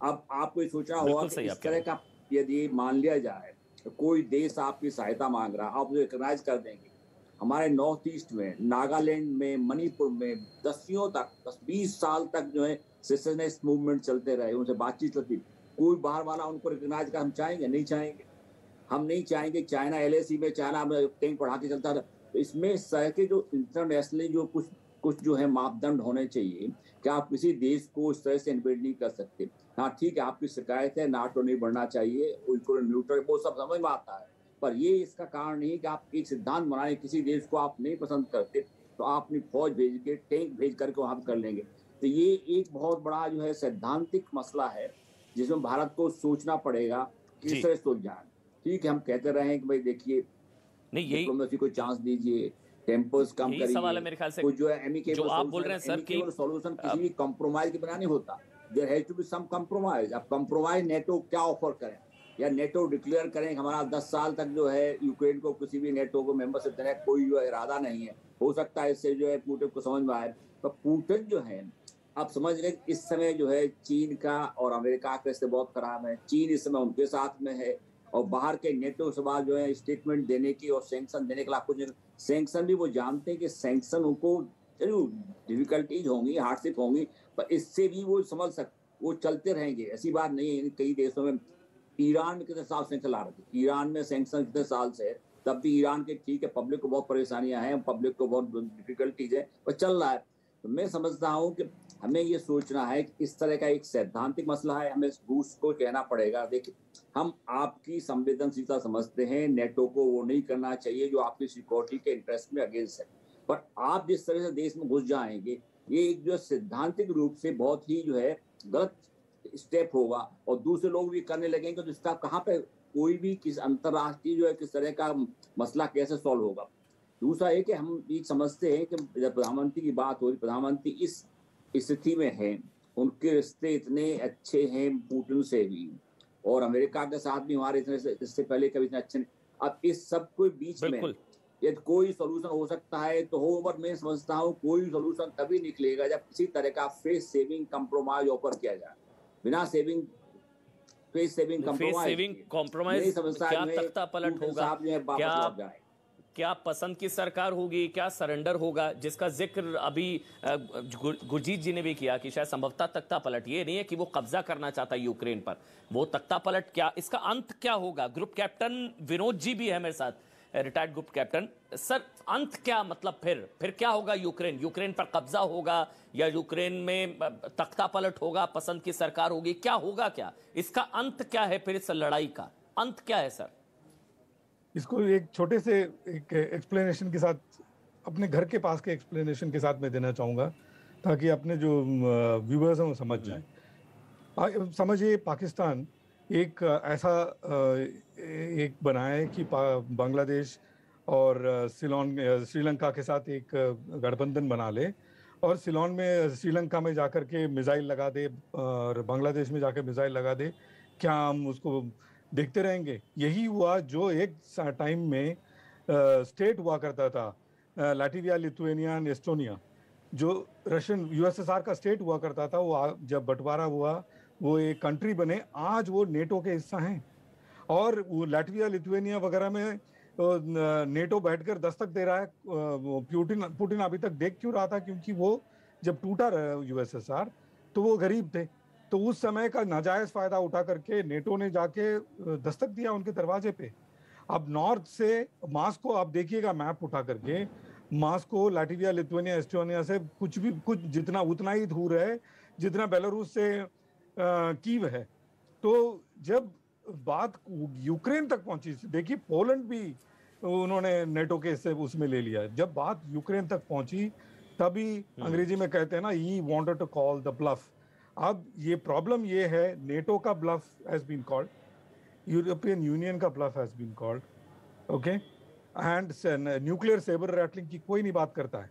अब आपको ये सोचना होगा कि इस तरह का यदि मान लिया जाए, तो कोई देश आपकी सहायता मांग रहा, आप उसे रिकॉग्नाइज कर देंगे। हमारे नॉर्थ ईस्ट में, नागालैंड में, मणिपुर में 10-20 साल तक जो है सेसेशनिस्ट मूवमेंट चलते रहे, उनसे बातचीत चलती, कोई बाहर वाला उनको रिकॉग्नाइज कर, हम चाहेंगे? नहीं चाहेंगे। हम नहीं चाहेंगे। चाइना LAC में चाइना टैंक पढ़ा के चलता था। तो इसमें सह के जो इंटरनेशनली जो कुछ जो है मापदंड होने चाहिए कि आप किसी देश को इस तरह से इन्वेड नहीं कर सकते। हाँ ठीक है, आपकी शिकायत है नाटो नहीं बढ़ना चाहिए, उनको न्यूट्रल, वो सब समझ में आता है, पर ये इसका कारण नहीं कि आप एक सिद्धांत बनाए, किसी देश को आप नहीं पसंद करते तो आप अपनी फौज भेज के, टैंक भेज करके वहाँ कर लेंगे। तो ये एक बहुत बड़ा जो है सैद्धांतिक मसला है, जिसमें भारत को सोचना पड़ेगा किस तरह सुलझाएं। ठीक है, हम कहते रहे हैं कि भाई देखिए, नहीं यही डिप्लोमेसी को चांस दीजिए, टेम्पर्स कम करिए, सवाल है मेरे ख्याल से। कुछ जो है एमिकेबल, जो आप बोल रहे हैं सर कि सॉल्यूशन किसी भी कंप्रोमाइज के बिना नहीं होता। There has to be some compromise. अब कंप्रोमाइज नेटो क्या ऑफर करें, या नेटो डिक्लेयर करें कि हमारा 10 साल तक जो है यूक्रेन को किसी भी नेटो को मेंबरशिप देने का कोई जो इरादा नहीं है। हो सकता है इससे जो है पुतिन को समझ में आए, तो पुतिन जो है, आप समझ रहे इस समय जो है चीन का और अमेरिका का रिश्ते बहुत खराब है। चीन इस समय उनके साथ में है, और बाहर के नेटो सवाल जो है स्टेटमेंट देने की और सैंक्शन देने के लिए कुछ सैंक्शन भी वो जानते हैं कि सैंक्शन उनको जरूर डिफिकल्टीज होंगी, हार्डशिप होंगी, पर इससे भी वो समझ वो चलते रहेंगे। ऐसी बात नहीं है। कई देशों में, ईरान में कितने साल से चला रहे थे, ईरान में सैंक्शन कितने साल से है, तब भी ईरान के ठीक है, पब्लिक को बहुत परेशानियां हैं, पब्लिक को बहुत डिफिकल्टीज है, पर चल रहा है। तो मैं समझता हूँ कि हमें ये सोचना है कि इस तरह का एक सैद्धांतिक मसला है, हमें रूस को कहना पड़ेगा, देखिए हम आपकी संवेदनशीलता समझते हैं, नेटो को वो नहीं करना चाहिए जो आपकी सिक्योरिटी के इंटरेस्ट में अगेंस्ट है, पर आप जिस तरह से देश में घुस जाएंगे, ये एक जो सैद्धांतिक रूप से बहुत ही जो है गलत स्टेप होगा, और दूसरे लोग भी करने लगेंगे, तो इसका कहाँ पे कोई भी किस अंतर्राष्ट्रीय जो है किस तरह का मसला कैसे सॉल्व होगा। दूसरा है कि हम ये समझते हैं कि जब प्रधानमंत्री की बात हो रही, प्रधानमंत्री इस स्थिति में है, उनके रिश्ते इतने अच्छे हैं पुतिन से भी, और अमेरिका के साथ भी हमारे इससे पहले कभी इतने अच्छे नहीं। अब इस सब के बीच में यदि कोई सोल्यूशन हो सकता है तो हो, पर मैं समझता हूँ कोई सोल्यूशन तभी निकलेगा जब किसी तरह का फेस सेविंग कंप्रोमाइज ऑफर किया जाए। बिना फेस सेविंग कंप्रोमाइज क्या तख्ता पलट होगा, क्या पसंद की सरकार होगी, क्या सरेंडर होगा, जिसका जिक्र अभी गुरजीत जी ने भी किया कि शायद संभवतः तख्ता पलट, ये नहीं है कि वो कब्जा करना चाहता है यूक्रेन पर, वो तख्ता पलट, क्या इसका अंत क्या होगा। ग्रुप कैप्टन विनोद जी भी है मेरे साथ, रिटायर्ड ग्रुप कैप्टन। सर अंत क्या, मतलब फिर क्या होगा, यूक्रेन पर कब्जा होगा, या यूक्रेन में तख्ता पलट होगा, पसंद की सरकार होगी, क्या होगा, क्या इसका अंत क्या है, फिर इस लड़ाई का अंत क्या है सर। इसको एक छोटे से एक एक्सप्लेनेशन के साथ, अपने घर के पास के एक्सप्लेनेशन के साथ मैं देना चाहूँगा, ताकि अपने जो व्यूअर्स हैं वो समझ जाएं। समझिए पाकिस्तान एक ऐसा एक बनाए कि बांग्लादेश और श्रीलंका के साथ एक गठबंधन बना ले, और सीलोन में श्रीलंका में जाकर के मिसाइल लगा दे और बांग्लादेश में जाकर मिसाइल लगा दे। क्या हम उसको देखते रहेंगे? यही हुआ जो एक टाइम में स्टेट हुआ करता था, लाटविया, लिथुआनिया, एस्टोनिया, जो रशियन USSR का स्टेट हुआ करता था, वो जब बंटवारा हुआ वो एक कंट्री बने, आज वो नेटो के हिस्सा हैं। और वो लाटविया, लिथुआनिया वगैरह में नेटो बैठकर दस्तक दे रहा है। पुतिन अभी तक देख क्यों रहा था? क्योंकि वो जब टूटा USSR तो वो गरीब थे, तो उस समय का नाजायज फायदा उठा करके नेटो ने जाके दस्तक दिया उनके दरवाजे पे। अब नॉर्थ से मॉस्को, आप देखिएगा मैप उठा करके, मॉस्को, लाटविया, लिथुआनिया, एस्टोनिया से कुछ जितना उतना ही दूर है जितना बेलारूस से कीव है। तो जब बात यूक्रेन तक पहुंची, देखिए पोलैंड भी उन्होंने नेटो के से उसमें ले लिया। जब बात यूक्रेन तक पहुंची तभी अंग्रेजी में कहते हैं ना, he wanted to call the bluff. अब ये प्रॉब्लम ये है, नेटो का bluff has been called, European union का bluff has been called, okay, and nuclear sabre rattling की कोई नहीं बात करता है,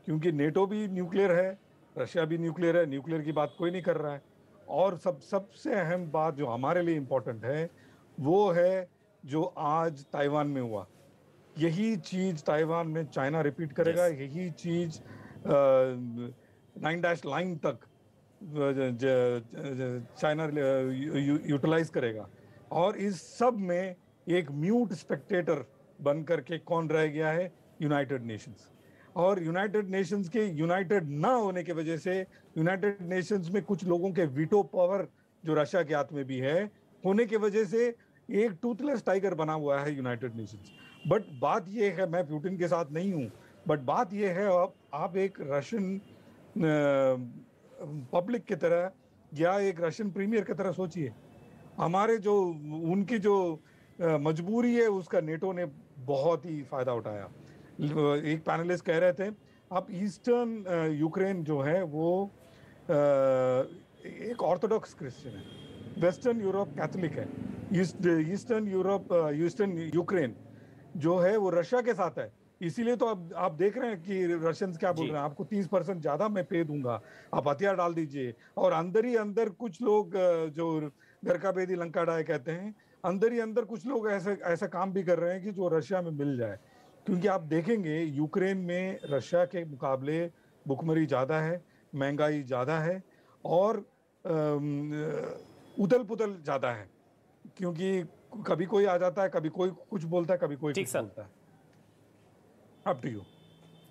क्योंकि नेटो भी न्यूक्लियर है, रशिया भी न्यूक्लियर है, न्यूक्लियर की बात कोई नहीं कर रहा है। और सबसे अहम बात जो हमारे लिए इम्पोर्टेंट है वो है जो आज ताइवान में हुआ। यही चीज ताइवान में चाइना रिपीट करेगा, यही चीज 9 लाइन तक चाइना यूटिलाइज करेगा। और इस सब में एक म्यूट स्पेक्टेटर बन करके कौन रह गया है? United Nations. और यूनाइटेड नेशंस के यूनाइटेड ना होने की वजह से, यूनाइटेड नेशंस में कुछ लोगों के वीटो पावर जो रशिया के हाथ में भी है, होने की वजह से एक टूथलेस टाइगर बना हुआ है यूनाइटेड नेशंस। बट बात यह है, मैं पुतिन के साथ नहीं हूं, बट बात यह है आप एक रशियन पब्लिक की तरह या एक रशियन प्रीमियर की तरह सोचिए, हमारे जो उनकी जो मजबूरी है उसका नेटो ने बहुत ही फायदा उठाया। एक पैनलिस्ट कह रहे थे अब ईस्टर्न यूक्रेन जो है वो एक ऑर्थोडॉक्स क्रिश्चियन है, वेस्टर्न यूरोप कैथोलिक है, ईस्टर्न यूक्रेन जो है वो रशिया के साथ है। इसीलिए तो अब आप देख रहे हैं कि रशियंस क्या बोल रहे हैं, आपको 30% ज्यादा मैं पे दूंगा, आप हथियार डाल दीजिए। और अंदर ही अंदर कुछ लोग जो घर का बेदी लंका डाय कहते हैं, अंदर ही अंदर कुछ लोग ऐसा काम भी कर रहे हैं कि जो रशिया में मिल जाए। क्योंकि आप देखेंगे यूक्रेन में रशिया के मुकाबले भुखमरी ज़्यादा है, महंगाई ज़्यादा है और उथल पुथल ज़्यादा है, क्योंकि कभी कोई आ जाता है, कभी कोई कुछ बोलता है, कभी कोई कुछ बोलता है। Up to you.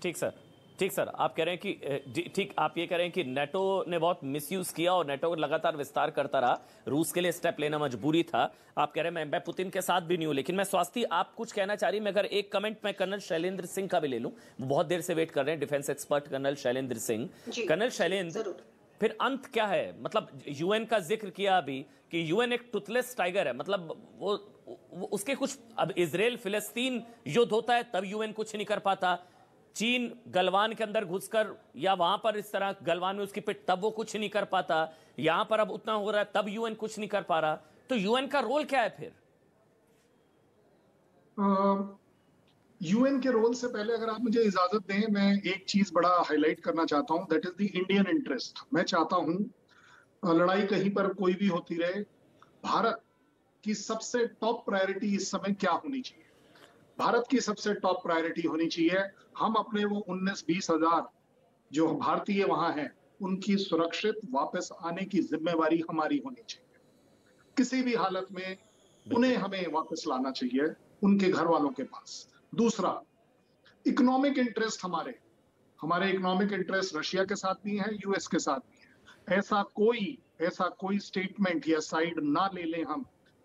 ठीक सर, ठीक सर, आप कह रहे हैं कि ठीक, आप ये कह रहे हैं कि नेटो ने बहुत मिसयूज किया और नेटो लगातार विस्तार करता रहा, रूस के लिए स्टेप लेना मजबूरी था। आप कह रहे हैं मैं पुतिन के साथ भी नहीं हूं, लेकिन मैं स्वास्थ्य, आप कुछ कहना चाह रही, मैं अगर एक कमेंट मैं कर्नल शैलेंद्र सिंह का भी ले लूं, वो बहुत देर से वेट कर रहे हैं, defence expert colonel Shailendra Singh. Colonel Shailendra, फिर अंत क्या है? मतलब यूएन का जिक्र किया अभी कि यूएन एक टुथलेस टाइगर है, मतलब वो उसके कुछ, अब इजराइल फिलिस्तीन युद्ध होता है तब यूएन कुछ नहीं कर पाता, चीन गलवान के अंदर घुसकर या वहां पर इस तरह गलवान में उसकी पिट, तब वो कुछ नहीं कर पाता, यहां पर अब उतना हो रहा है तब यूएन कुछ नहीं कर पा रहा। तो यूएन का रोल क्या है फिर? यूएन के रोल से पहले अगर आप मुझे इजाजत दें, मैं एक चीज बड़ा हाईलाइट करना चाहता हूं, that is the Indian interest. मैं चाहता हूं लड़ाई कहीं पर कोई भी होती रहे, भारत की सबसे टॉप प्रायोरिटी इस समय क्या होनी चाहिए? भारत की सबसे टॉप प्रायोरिटी होनी चाहिए, हम अपने वो 19-20 हजार जो भारतीय वहां हैं उनकी सुरक्षित वापस आने की जिम्मेवारी हमारी होनी चाहिए। किसी भी हालत में उन्हें हमें वापस लाना चाहिए उनके घर वालों के पास। दूसरा, इकोनॉमिक इंटरेस्ट, हमारे इकोनॉमिक इंटरेस्ट रशिया के साथ भी है, यूएस के साथ भी है। ऐसा कोई स्टेटमेंट या साइड ना ले लें हम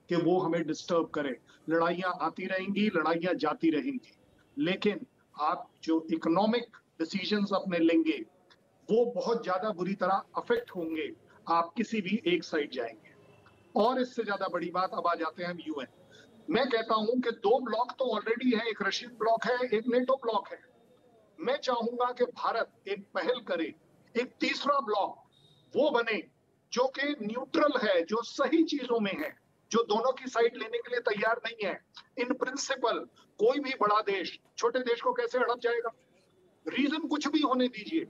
कि वो हमें डिस्टर्ब करे। लड़ाइयां आती रहेंगी, लड़ाइयां जाती रहेंगी, लेकिन आप जो इकोनॉमिक डिसीजंस अपने लेंगे वो बहुत ज्यादा बुरी तरह अफेक्ट होंगे, आप किसी भी एक साइड जाएंगे। और इससे ज्यादा बड़ी बात, अब आ जाते हैं हम यूएन। मैं कहता हूं कि 2 ब्लॉक तो ऑलरेडी है, एक रशियन ब्लॉक है, एक नेटो ब्लॉक है। मैं चाहूंगा कि भारत एक पहल करे, एक तीसरा ब्लॉक वो बने जो कि न्यूट्रल है, जो सही चीजों में है, जो दोनों की साइड लेने के लिए तैयार नहीं है। इन प्रिंसिपल कोई भी बड़ा देश छोटे देश को कैसे हड़प जाएगा? रीजन कुछ भी होने दीजिए।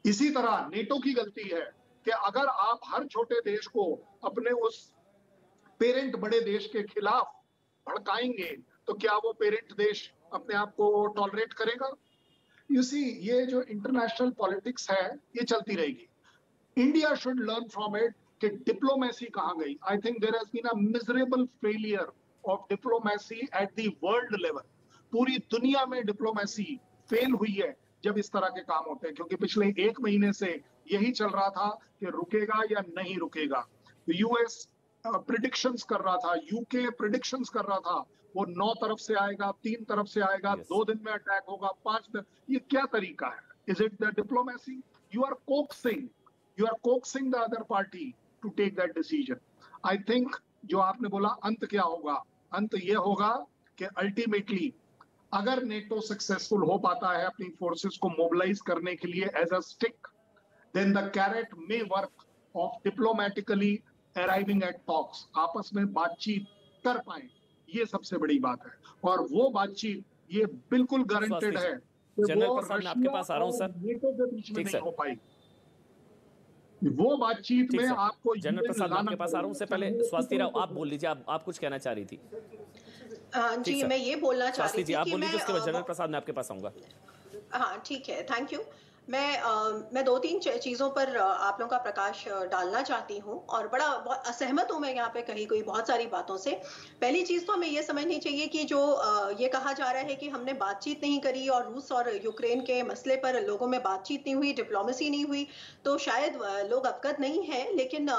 इसी तरह नेटो की गलती है कि अगर आप हर छोटे देश को अपने उस पेरेंट बड़े देश के खिलाफ भड़काएंगे तो क्या वो पेरेंट देश अपने आप को टॉलरेट करेगा? यू सी, ये जो इंटरनेशनल पॉलिटिक्स है ये चलती रहेगी। India should learn from it कि डिप्लोमेसी कहां गई। I think there has been a miserable failure of diplomacy at the world level. पूरी दुनिया में डिप्लोमेसी फेल हुई है जब इस तरह के काम होते हैं, क्योंकि पिछले 1 महीने से यही चल रहा था कि रुकेगा या नहीं रुकेगा। यूएस प्रिडिक्शंस कर रहा था, यूके प्रिडिक्शंस कर रहा था, वो 9 तरफ से आएगा, 3 तरफ से आएगा, 2 दिन में अटैक होगा, 5 दिन। ये क्या तरीका है? Is it the diplomacy? You are coaxing the other party to take that decision. I think जो आपने बोला अंत क्या होगा, अंत ये होगा कि अल्टीमेटली अगर नेटो सक्सेसफुल हो पाता है अपनी फोर्सेस को मोबिलाइज करने के लिए as a stick, then the carrot may work of diplomatically arriving at talks. आपस में बातचीत कर पाए, ये सबसे बड़ी बात है। और वो बातचीत ये बिल्कुल गारंटेड है कि जनरल वो प्रसाद, मैं आपके पास आ रहा हूं सर। नेटो के बीच में ठीक नहीं हो पाएगी। वो बातचीत में आपको जनरल प्रसाद, मैं आपके पास आ रहा हूं। उससे पहले स्वास्थ्य राव, आप बोल लीजिए, आप कुछ कहना चाह रही थी। जी, मैं ये बोलना चाह रही थी आप कि बोल लीजिए, उसके बाद जनरल प्रसाद मैं आपके पास आऊंगा। हाँ, ठीक है, थैंक यू। मैं 2-3 चीज़ों पर आप लोगों का प्रकाश डालना चाहती हूँ और बहुत असहमत हूँ मैं यहाँ पे कही गई बहुत सारी बातों से। पहली चीज़ तो हमें ये समझनी चाहिए कि जो ये कहा जा रहा है कि हमने बातचीत नहीं करी और रूस और यूक्रेन के मसले पर लोगों में बातचीत नहीं हुई, डिप्लोमेसी नहीं हुई, तो शायद लोग अवगत नहीं है, लेकिन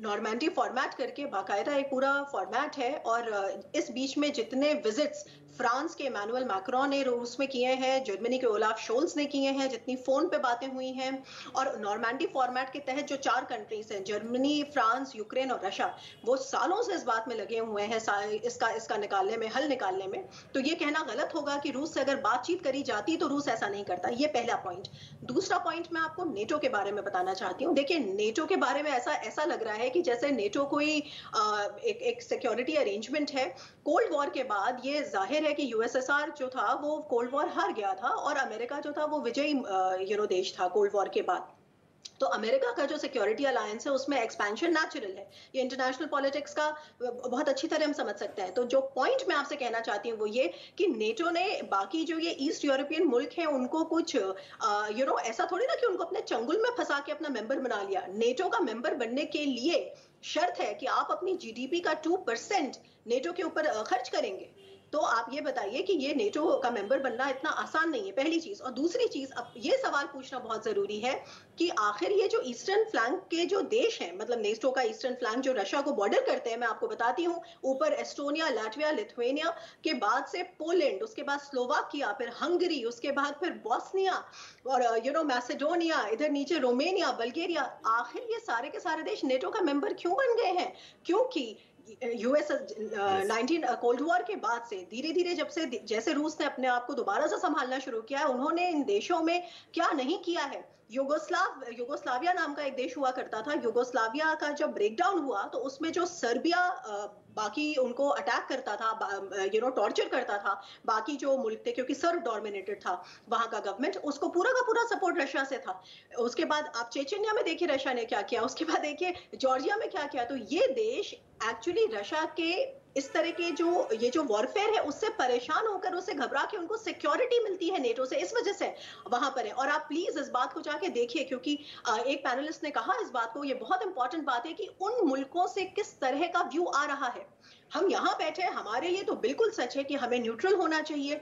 नॉर्मैंडी फॉर्मेट करके बाकायदा एक पूरा फॉर्मेट है और इस बीच में जितने विजिट्स फ्रांस के इमैनुअल मैक्रोन ने रूस में किए हैं, जर्मनी के ओलाफ शोल्स ने किए हैं, जितनी फोन पे बातें हुई हैं, और नॉर्मैंडी फॉर्मेट के तहत जो 4 कंट्रीज हैं, जर्मनी, फ्रांस, यूक्रेन और रशिया, वो सालों से इस बात में लगे हुए हैं इसका निकालने में, हल निकालने में। तो ये कहना गलत होगा कि रूस से अगर बातचीत करी जाती तो रूस ऐसा नहीं करता। ये पहला पॉइंट। दूसरा पॉइंट मैं आपको नेटो के बारे में बताना चाहती हूँ। देखिए, नेटो के बारे में ऐसा लग रहा है कि जैसे नेटो कोई एक सिक्योरिटी अरेंजमेंट है। कोल्ड वॉर के बाद ये जाहिर है कि यूएसएसआर जो था वो कोल्ड वॉर हार गया था और अमेरिका जो था वो विजयी देश था कोल्ड वॉर के बाद। तो अमेरिका का जो सिक्योरिटी अलायंस है उसमें एक्सपेंशन नेचुरल है। ये इंटरनेशनल पॉलिटिक्स का बहुत अच्छी तरह हम समझ सकते हैं। तो जो पॉइंट मैं आपसे कहना चाहती हूँ वो ये कि नेटो ने बाकी जो ये ईस्ट यूरोपियन मुल्क हैं उनको कुछ ऐसा थोड़ी ना कि उनको अपने चंगुल में फंसा के अपना मेंबर बना लिया। नेटो का मेंबर बनने के लिए शर्त है कि आप अपनी जीडीपी का 2% नेटो के ऊपर खर्च करेंगे। तो आप ये बताइए कि ये नेटो का मेंबर बनना इतना आसान नहीं है, पहली चीज। और दूसरी चीज, अब ये सवाल पूछना बहुत जरूरी है कि आखिर ये जो ईस्टर्न फ्लैंक के जो देश हैं, मतलब नेटो का ईस्टर्न फ्लैंक जो रशिया को बॉर्डर करते हैं, मैं आपको बताती हूँ, ऊपर एस्टोनिया, लाटविया, लिथुआनिया के बाद से पोलैंड, उसके बाद स्लोवाकिया, फिर हंगरी, उसके बाद फिर बॉस्निया और मैसेडोनिया, इधर नीचे रोमेनिया, बल्गेरिया, आखिर ये सारे के सारे देश नेटो का मेंबर क्यों बन गए हैं? क्योंकि यूएस 19 कोल्ड वॉर के बाद से धीरे धीरे जैसे रूस ने अपने आप को दोबारा से संभालना शुरू किया है, उन्होंने इन देशों में क्या नहीं किया है। युगोस्लाविया नाम का एक देश हुआ करता था। युगोस्लाविया का जब ब्रेकडाउन हुआ तो उसमें जो सर्बिया बाकी उनको अटैक करता था, टॉर्चर करता था, बाकी जो मुल्क थे, क्योंकि सर्ब डोमिनेटेड था वहां का गवर्नमेंट, उसको पूरा का पूरा सपोर्ट रशिया से था। उसके बाद आप चेचनिया में देखिए रशिया ने क्या किया, उसके बाद देखिए जॉर्जिया में क्या किया। तो ये देश एक्चुअली रशिया के इस तरह के जो वॉरफेयर है उससे परेशान होकर, उससे घबरा के उनको सिक्योरिटी मिलती है नेटो से, इस वजह से वहां पर है। और आप प्लीज इस बात को जाके देखिए, क्योंकि एक पैनलिस्ट ने कहा इस बात को, ये बहुत इंपॉर्टेंट बात है कि उन मुल्कों से किस तरह का व्यू आ रहा है। हम यहां बैठे, हमारे लिए तो बिल्कुल सच है कि हमें न्यूट्रल होना चाहिए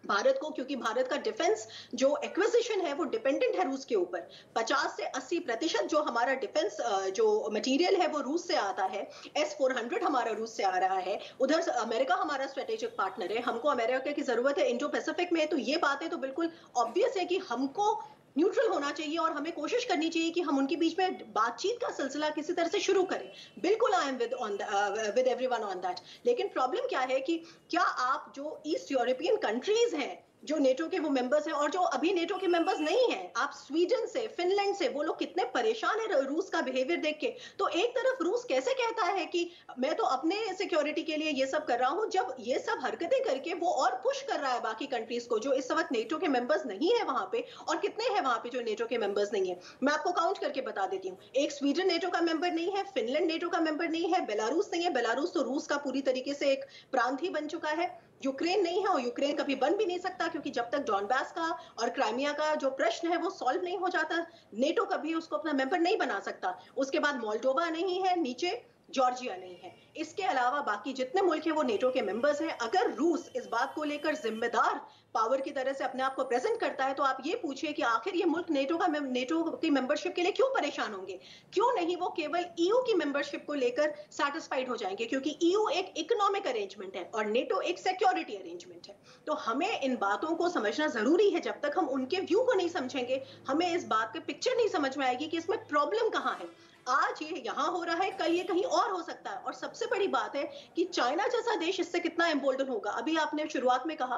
भारत को, क्योंकि भारत का डिफेंस जो एक्विजिशन है वो डिपेंडेंट है रूस के ऊपर। 50 से 80% जो हमारा डिफेंस जो मटेरियल है वो रूस से आता है। S-400 हमारा रूस से आ रहा है। उधर अमेरिका हमारा स्ट्रेटेजिक पार्टनर है, हमको अमेरिका की जरूरत है इंडो पैसिफिक में। तो ये बातें तो बिल्कुल ऑब्वियस है कि हमको न्यूट्रल होना चाहिए और हमें कोशिश करनी चाहिए कि हम उनके बीच में बातचीत का सिलसिला किसी तरह से शुरू करें। बिल्कुल I am with everyone on that. लेकिन प्रॉब्लम क्या है कि क्या आप जो ईस्ट यूरोपियन कंट्रीज हैं जो नेटो के वो मेंबर्स हैं और जो अभी नेटो के मेंबर्स नहीं हैं, आप स्वीडन से, फिनलैंड से, वो लोग कितने परेशान है रूस का बिहेवियर देख के। तो एक तरफ रूस कैसे कहता है कि मैं तो अपने सिक्योरिटी के लिए ये सब कर रहा हूं, जब ये सब हरकतें करके वो और पुश कर रहा है बाकी कंट्रीज को जो इस वक्त नेटो के मेंबर्स नहीं है वहां पे। और कितने हैं वहां पे जो नेटो के मेंबर्स नहीं है, मैं आपको काउंट करके बता देती हूँ। एक स्वीडन नेटो का मेंबर नहीं है, फिनलैंड नेटो का मेंबर नहीं है, बेलारूस नहीं है, बेलारूस तो रूस का पूरी तरीके से एक प्रांत ही बन चुका है, यूक्रेन नहीं है और यूक्रेन कभी बन भी नहीं सकता, क्योंकि जब तक डॉनबास का और क्राइमिया का जो प्रश्न है वो सॉल्व नहीं हो जाता, नेटो कभी उसको अपना मेंबर नहीं बना सकता। उसके बाद मोल्डोवा नहीं है, नीचे जॉर्जिया नहीं है। इसके अलावा बाकी जितने मुल्क हैं वो नेटो के मेंबर्स हैं। अगर रूस इस बात को लेकर जिम्मेदार पावर की तरह से अपने आप को प्रेजेंट करता है तो आप ये पूछिए कि आखिर ये मुल्क नेटो की मेंबरशिप के लिए क्यों परेशान होंगे? क्यों नहीं वो केवल ईयू की मेंबरशिप को लेकर सैटिस्फाइड हो जाएंगे? क्योंकि ईयू एक इकोनॉमिक अरेंजमेंट है और नेटो एक सिक्योरिटी अरेंजमेंट है। तो हमें इन बातों को समझना जरूरी है। जब तक हम उनके व्यू को नहीं समझेंगे, हमें इस बात की पिक्चर नहीं समझ में आएगी कि इसमें प्रॉब्लम कहां है। आज ये यहां हो रहा है, कल ये कहीं और हो सकता है। और सबसे बड़ी बात है कि चाइना जैसा देश इससे कितना एम्बोल्डन होगा। अभी आपने शुरुआत में कहा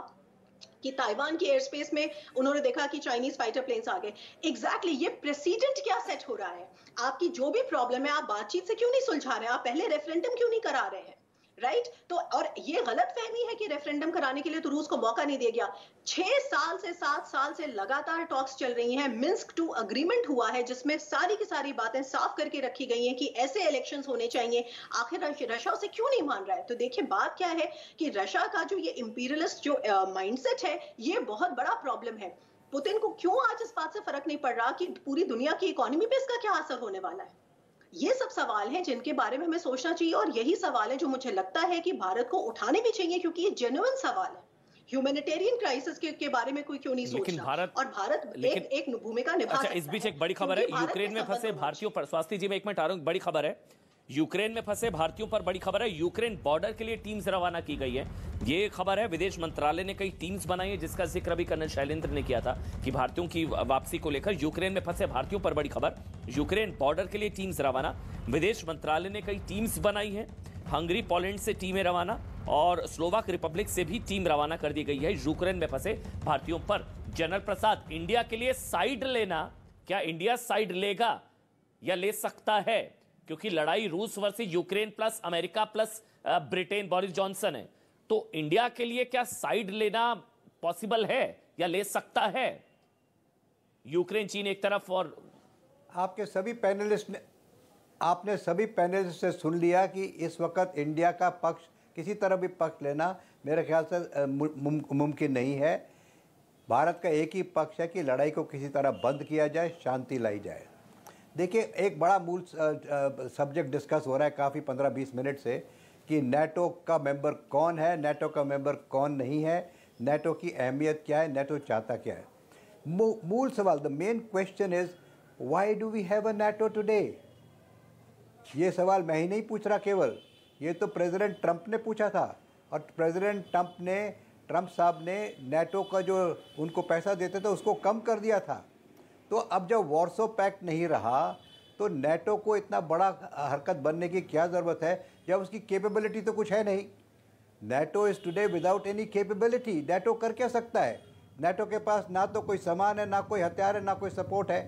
कि ताइवान की एयर स्पेस में उन्होंने देखा कि चाइनीज फाइटर प्लेन्स आ गए। एग्जैक्टली ये प्रेसिडेंट क्या सेट हो रहा है? आपकी जो भी प्रॉब्लम है आप बातचीत से क्यों नहीं सुलझा रहे हैं? आप पहले रेफरेंडम क्यों नहीं करा रहे हैं? राइट तो और ये गलत फहमी है कि रेफरेंडम कराने के लिए तो रूस को मौका नहीं दिया गया। 6 साल से 7 साल से लगातार टॉक्स चल रही हैं। मिन्स्क 2 अग्रीमेंट हुआ है जिसमें सारी की सारी बातें साफ करके रखी गई हैं कि ऐसे इलेक्शंस होने चाहिए। आखिर रशिया उसे क्यों नहीं मान रहा है? तो देखिए बात क्या है कि रशिया का जो ये इंपीरियलिस्ट जो माइंडसेट है ये बहुत बड़ा प्रॉब्लम है। पुतिन को क्यों आज इस बात से फर्क नहीं पड़ रहा कि पूरी दुनिया की इकोनॉमी पे इसका क्या असर होने वाला है? ये सब सवाल हैं जिनके बारे में हमें सोचना चाहिए और यही सवाल है जो मुझे लगता है कि भारत को उठाने भी चाहिए क्योंकि ये जेन्युइन सवाल है। ह्यूमैनिटेरियन क्राइसिस के बारे में कोई क्यों नहीं सोच रहा? और भारत एक भूमिका निभा सकता है। इस बीच एक बड़ी खबर है, यूक्रेन में फंसे भारतीयों पर, स्वास्थ्य जी मैं एक मिनट आ रहा हूं, बड़ी खबर है, यूक्रेन में फंसे भारतीयों पर बड़ी खबर है। यूक्रेन बॉर्डर के लिए टीम्स रवाना की गई है, ये खबर है। विदेश मंत्रालय ने कई टीम्स बनाई है जिसका जिक्र अभी कर्नल शैलेंद्र ने किया था कि भारतीयों की वापसी को लेकर यूक्रेन में फंसे भारतीयों पर बड़ी खबर। यूक्रेन बॉर्डर के लिए टीम्स रवाना, विदेश मंत्रालय ने कई टीम्स बनाई है। हंगरी, पोलैंड से टीमें रवाना और स्लोवाक रिपब्लिक से भी टीम रवाना कर दी गई है यूक्रेन में फंसे भारतीयों पर। जनरल प्रसाद, इंडिया के लिए साइड लेना, क्या इंडिया साइड लेगा या ले सकता है? क्योंकि लड़ाई रूस versus Ukraine plus America plus Britain, Boris Johnson है, तो इंडिया के लिए क्या साइड लेना पॉसिबल है या ले सकता है? यूक्रेन, चीन एक तरफ और आपने सभी पैनलिस्ट से सुन लिया कि इस वक्त इंडिया का पक्ष किसी तरह भी पक्ष लेना मेरे ख्याल से मुमकिन नहीं है। भारत का एक ही पक्ष है कि लड़ाई को किसी तरह बंद किया जाए, शांति लाई जाए। देखिए एक बड़ा मूल सब्जेक्ट डिस्कस हो रहा है काफ़ी 15-20 मिनट से कि नेटो का मेंबर कौन है, नेटो का मेंबर कौन नहीं है, नेटो की अहमियत क्या है, नेटो चाहता क्या है। मूल सवाल, the main question is why do we have a NATO today? ये सवाल मैं ही नहीं पूछ रहा केवल, ये तो प्रेसिडेंट ट्रंप ने पूछा था और प्रेसिडेंट ट्रंप साहब ने नेटो का जो उनको पैसा देते थे उसको कम कर दिया था। तो अब जब वॉर्सो पैक्ट नहीं रहा तो नेटो को इतना बड़ा हरकत बनने की क्या ज़रूरत है जब उसकी कैपेबिलिटी तो कुछ है नहीं। NATO is today without any capability. NATO कर क्या सकता है? नेटो के पास ना तो कोई सामान है, ना कोई हथियार है, ना कोई सपोर्ट है।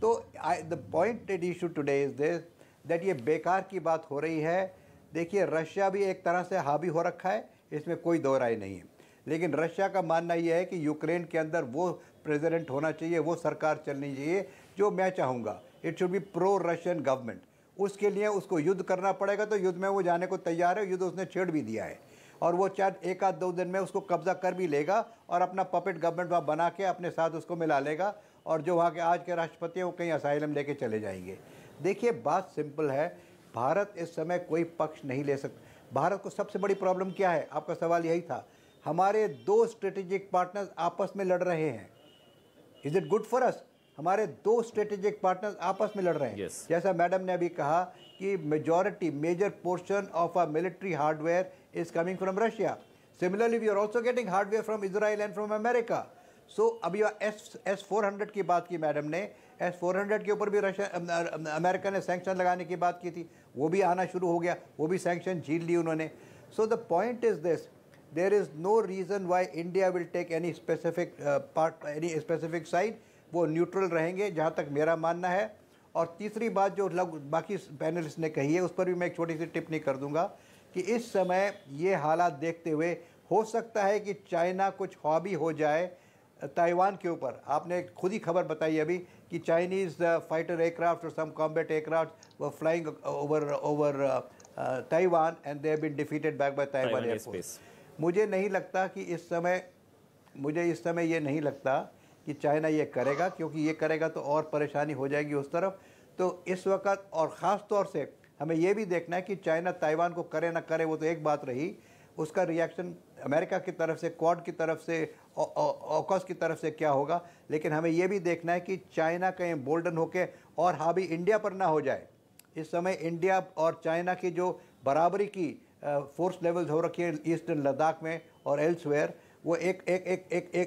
तो the pointed issue today is this that ये बेकार की बात हो रही है। देखिए रशिया भी एक तरह से हावी हो रखा है, इसमें कोई दो राय नहीं है, लेकिन रशिया का मानना यह है कि यूक्रेन के अंदर वो प्रेसिडेंट होना चाहिए, वो सरकार चलनी चाहिए जो मैं चाहूँगा। It should be pro Russian government. उसके लिए उसको युद्ध करना पड़ेगा, तो युद्ध में वो जाने को तैयार है। युद्ध उसने छेड़ भी दिया है और वो चाहे 1-2 दिन में उसको कब्जा कर भी लेगा और अपना पपेट गवर्नमेंट वहाँ बना के अपने साथ उसको मिला लेगा और जो वहाँ के आज के राष्ट्रपति हैं वो कहीं असाइलम लेके चले जाएंगे। देखिए बात सिंपल है, भारत इस समय कोई पक्ष नहीं ले सकता। भारत को सबसे बड़ी प्रॉब्लम क्या है? आपका सवाल यही था। हमारे 2 स्ट्रेटेजिक पार्टनर्स आपस में लड़ रहे हैं। Is it good for us? हमारे 2 स्ट्रेटेजिक पार्टनर्स आपस में लड़ रहे हैं। जैसा मैडम ने अभी कहा कि major portion of our military hardware is coming from Russia. Similarly we are also getting hardware from Israel and from America. So अभी S-400 की बात की मैडम ने, S-400 के ऊपर भी अमेरिका ने सैंक्शन लगाने की बात की थी, वो भी आना शुरू हो गया, वो भी सैंक्शन झील ली उन्होंने। So the point is this, there is no reason why India will take any specific side। वो न्यूट्रल रहेंगे जहाँ तक मेरा मानना है। और तीसरी बात जो बाकी पैनलिस्ट ने कही है उस पर भी मैं एक छोटी सी टिप्पणी कर दूंगा कि इस समय ये हालात देखते हुए हो सकता है कि चाइना कुछ हावी हो जाए ताइवान के ऊपर। आपने खुद ही खबर बताई अभी कि चाइनीज़ फाइटर एयरक्राफ्ट और some combat aircraft were flying over Taiwan and they have been defeated back by Taiwan air force. मुझे नहीं लगता कि इस समय ये नहीं लगता कि चाइना ये करेगा, क्योंकि ये करेगा तो और परेशानी हो जाएगी उस तरफ। तो इस वक्त और ख़ास तौर से हमें ये भी देखना है कि चाइना ताइवान को करे ना करे, वो तो एक बात रही, उसका रिएक्शन अमेरिका की तरफ से, क्वाड की तरफ से, ऑकस की तरफ से क्या होगा। लेकिन हमें ये भी देखना है कि चाइना कहीं बोल्डन होके और हावी इंडिया पर ना हो जाए। इस समय इंडिया और चाइना की जो बराबरी की फोर्स लेवल्स हो रखी है ईस्टर्न लद्दाख में और एल्सवेयर, वो एक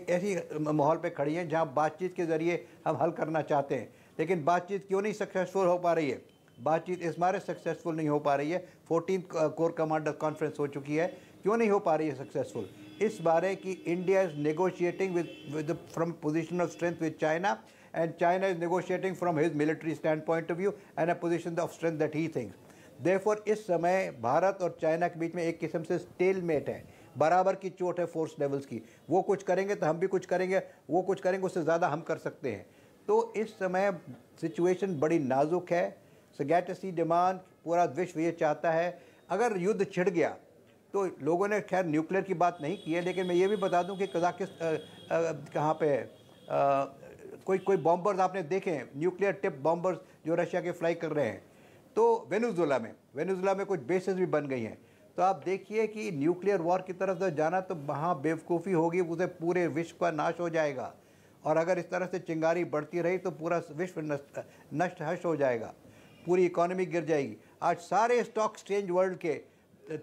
ऐसी माहौल पे खड़ी हैं जहां बातचीत के ज़रिए हम हल करना चाहते हैं। लेकिन बातचीत क्यों नहीं सक्सेसफुल हो पा रही है? बातचीत इस बारे सक्सेसफुल नहीं हो पा रही है। 14th कोर कमांडर कॉन्फ्रेंस हो चुकी है, क्यों नहीं हो पा रही है सक्सेसफुल? इस बारे कि India is negotiating with from position of strength with China, and China is negotiating from his military stand point of view and a position of strength that he thinks. Therefore इस समय भारत और China के बीच में एक किस्म से stalemate है, बराबर की चोट है फोर्स लेवल्स की। वो कुछ करेंगे तो हम भी कुछ करेंगे, वो कुछ करेंगे उससे ज़्यादा हम कर सकते हैं। तो इस समय सिचुएशन बड़ी नाजुक है। सगैटसी डिमांड पूरा विश्व ये चाहता है। अगर युद्ध छिड़ गया तो लोगों ने खैर न्यूक्लियर की बात नहीं की है, लेकिन मैं ये भी बता दूं कि कजाकिस्तान कहाँ पे कोई बॉम्बर्स आपने देखे हैं, न्यूक्लियर टिप बॉम्बर्स जो रशिया के फ्लाई कर रहे हैं। तो वेनेजुएला में कुछ बेसेस भी बन गई हैं। तो आप देखिए कि न्यूक्लियर वॉर की तरफ से जाना तो वहाँ बेवकूफ़ी होगी, उसे पूरे विश्व का नाश हो जाएगा। और अगर इस तरह से चिंगारी बढ़ती रही तो पूरा विश्व नष्ट हष्ट हो जाएगा, पूरी इकोनॉमी गिर जाएगी। आज सारे स्टॉक एक्सचेंज वर्ल्ड के